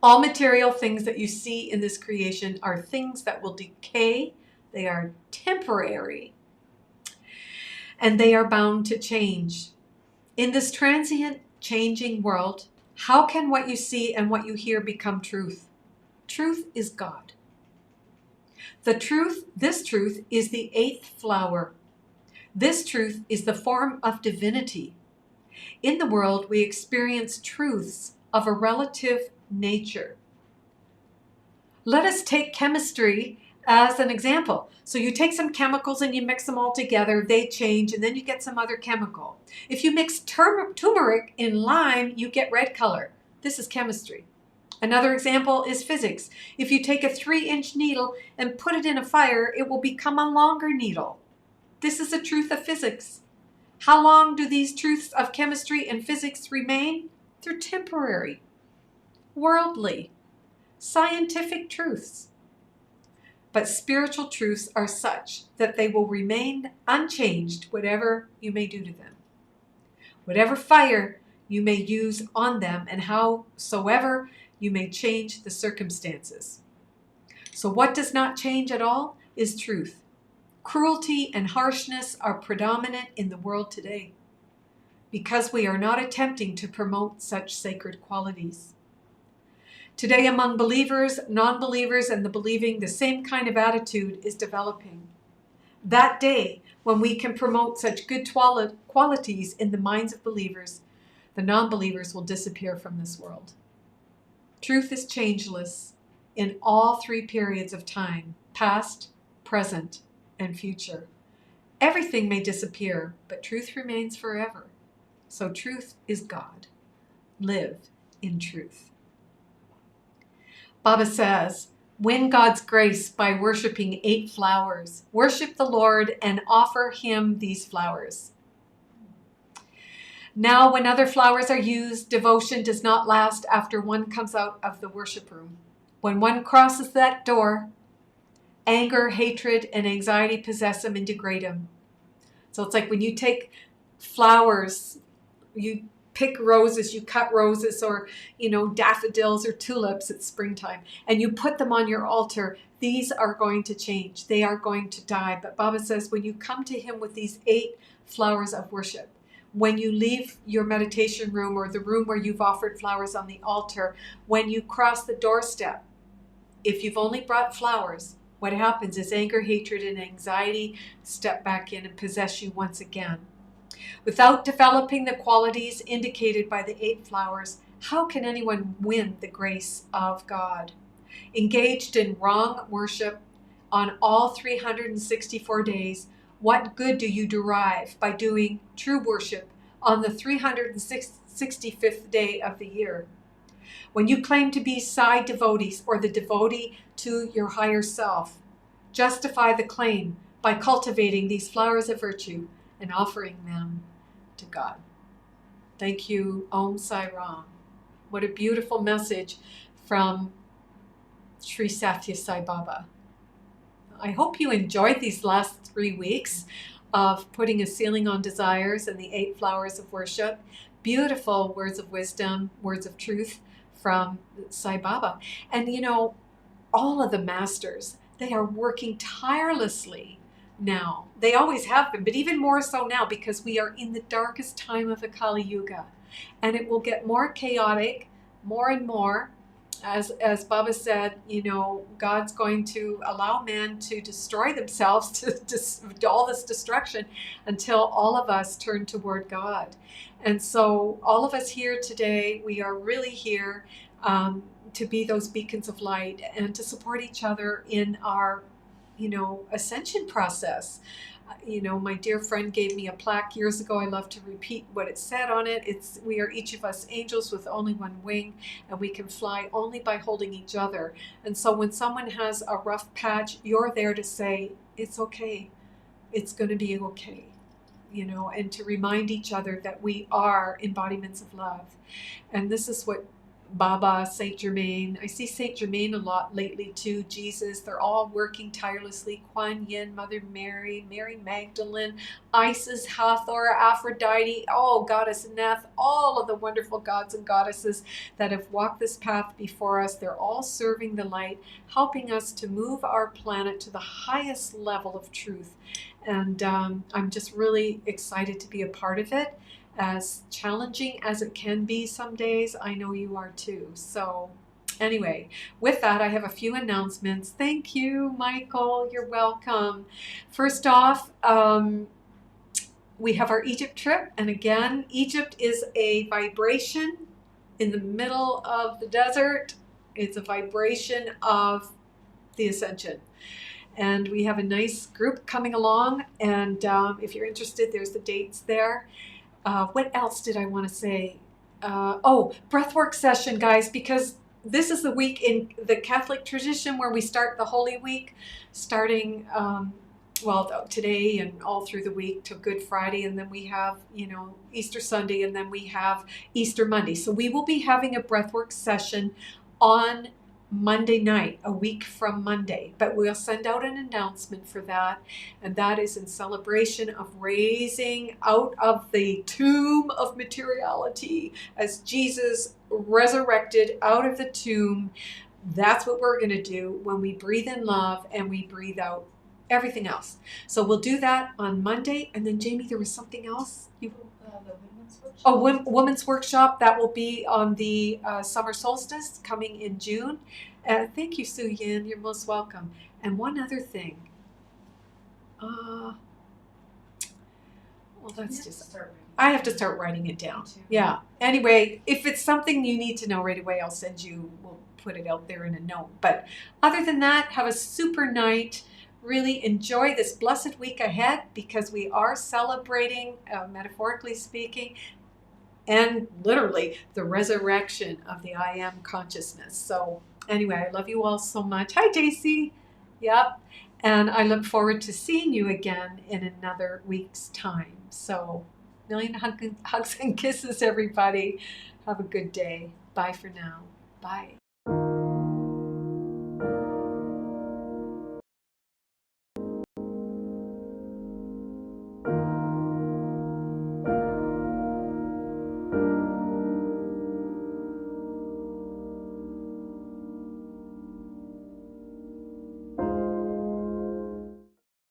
All material things that you see in this creation are things that will decay. They are temporary. And they are bound to change. In this transient, changing world, how can what you see and what you hear become truth? Truth is God. This truth is the eighth flower. This truth is the form of divinity. In the world, we experience truths of a relative nature. Let us take chemistry as an example. So you take some chemicals and you mix them all together, they change, and then you get some other chemical. If you mix turmeric in lime, you get red color. This is chemistry. Another example is physics. If you take a 3-inch needle and put it in a fire, it will become a longer needle. This is a truth of physics. How long do these truths of chemistry and physics remain? They're temporary, worldly, scientific truths. But spiritual truths are such that they will remain unchanged, whatever you may do to them. Whatever fire you may use on them, and howsoever you may change the circumstances. So what does not change at all is truth. Cruelty and harshness are predominant in the world today because we are not attempting to promote such sacred qualities. Today, among believers, non-believers, and the believing, the same kind of attitude is developing. That day, when we can promote such good qualities in the minds of believers, the non-believers will disappear from this world. Truth is changeless in all three periods of time, past, present, and future. Everything may disappear, but truth remains forever. So truth is God. Live in truth. Baba says, win God's grace by worshiping 8 flowers. Worship the Lord and offer him these flowers. Now, when other flowers are used, devotion does not last after one comes out of the worship room. When one crosses that door, anger, hatred, and anxiety possess him and degrade him. So it's like when you take flowers, you pick roses, you cut roses or, daffodils or tulips at springtime, and you put them on your altar. These are going to change. They are going to die. But Baba says when you come to him with these 8 flowers of worship, when you leave your meditation room or the room where you've offered flowers on the altar, when you cross the doorstep, if you've only brought flowers, what happens is anger, hatred, and anxiety step back in and possess you once again. Without developing the qualities indicated by the 8 flowers, how can anyone win the grace of God? Engaged in wrong worship on all 364 days, what good do you derive by doing true worship on the 365th day of the year? When you claim to be Sai devotees or the devotee to your higher self, justify the claim by cultivating these flowers of virtue and offering them to God. Thank you, Om Sai Ram. What a beautiful message from Sri Sathya Sai Baba. I hope you enjoyed these last 3 weeks of putting a sealing on desires and the 8 flowers of worship. Beautiful words of wisdom, words of truth from Sai Baba. And all of the masters, they are working tirelessly now. They always have been, but even more so now because we are in the darkest time of the Kali Yuga. And it will get more chaotic, more and more. As Baba said, God's going to allow man to destroy themselves, to all this destruction, until all of us turn toward God. And so all of us here today, we are really here to be those beacons of light and to support each other in our, ascension process. My dear friend gave me a plaque years ago. I love to repeat what it said on it. We are each of us angels with only one wing, and we can fly only by holding each other. And so when someone has a rough patch, you're there to say, it's okay. It's going to be okay. And to remind each other that we are embodiments of love. And this is what Baba, Saint Germain, I see Saint Germain a lot lately too, Jesus, they're all working tirelessly. Kuan Yin, Mother Mary, Mary Magdalene, Isis, Hathor, Aphrodite, Goddess Neth, all of the wonderful gods and goddesses that have walked this path before us. They're all serving the light, helping us to move our planet to the highest level of truth. And I'm just really excited to be a part of it. As challenging as it can be some days, I know you are too. So anyway, with that, I have a few announcements. Thank you, Michael. You're welcome. First off, we have our Egypt trip. And again, Egypt is a vibration in the middle of the desert. It's a vibration of the ascension. And we have a nice group coming along. And if you're interested, there's the dates there. What else did I want to say? Breathwork session, guys, because this is the week in the Catholic tradition where we start the Holy Week, starting, today and all through the week till Good Friday. And then we have, Easter Sunday, and then we have Easter Monday. So we will be having a breathwork session on Monday night, a week from Monday, but we'll send out an announcement for that, and that is in celebration of raising out of the tomb of materiality as Jesus resurrected out of the tomb. That's what we're going to do when we breathe in love and we breathe out everything else. So we'll do that on Monday. And then Jamie, there was something else you women's workshop that will be on the summer solstice coming in June. Thank you, Su Yin. You're most welcome. And one other thing. I have to start writing it down. Yeah. Anyway, if it's something you need to know right away, we'll put it out there in a note. But other than that, have a super night. Really enjoy this blessed week ahead, because we are celebrating, metaphorically speaking, and literally the resurrection of the I Am consciousness. So anyway, I love you all so much. Hi, Daisy. Yep. And I look forward to seeing you again in another week's time. So million hugs and kisses, everybody. Have a good day. Bye for now. Bye.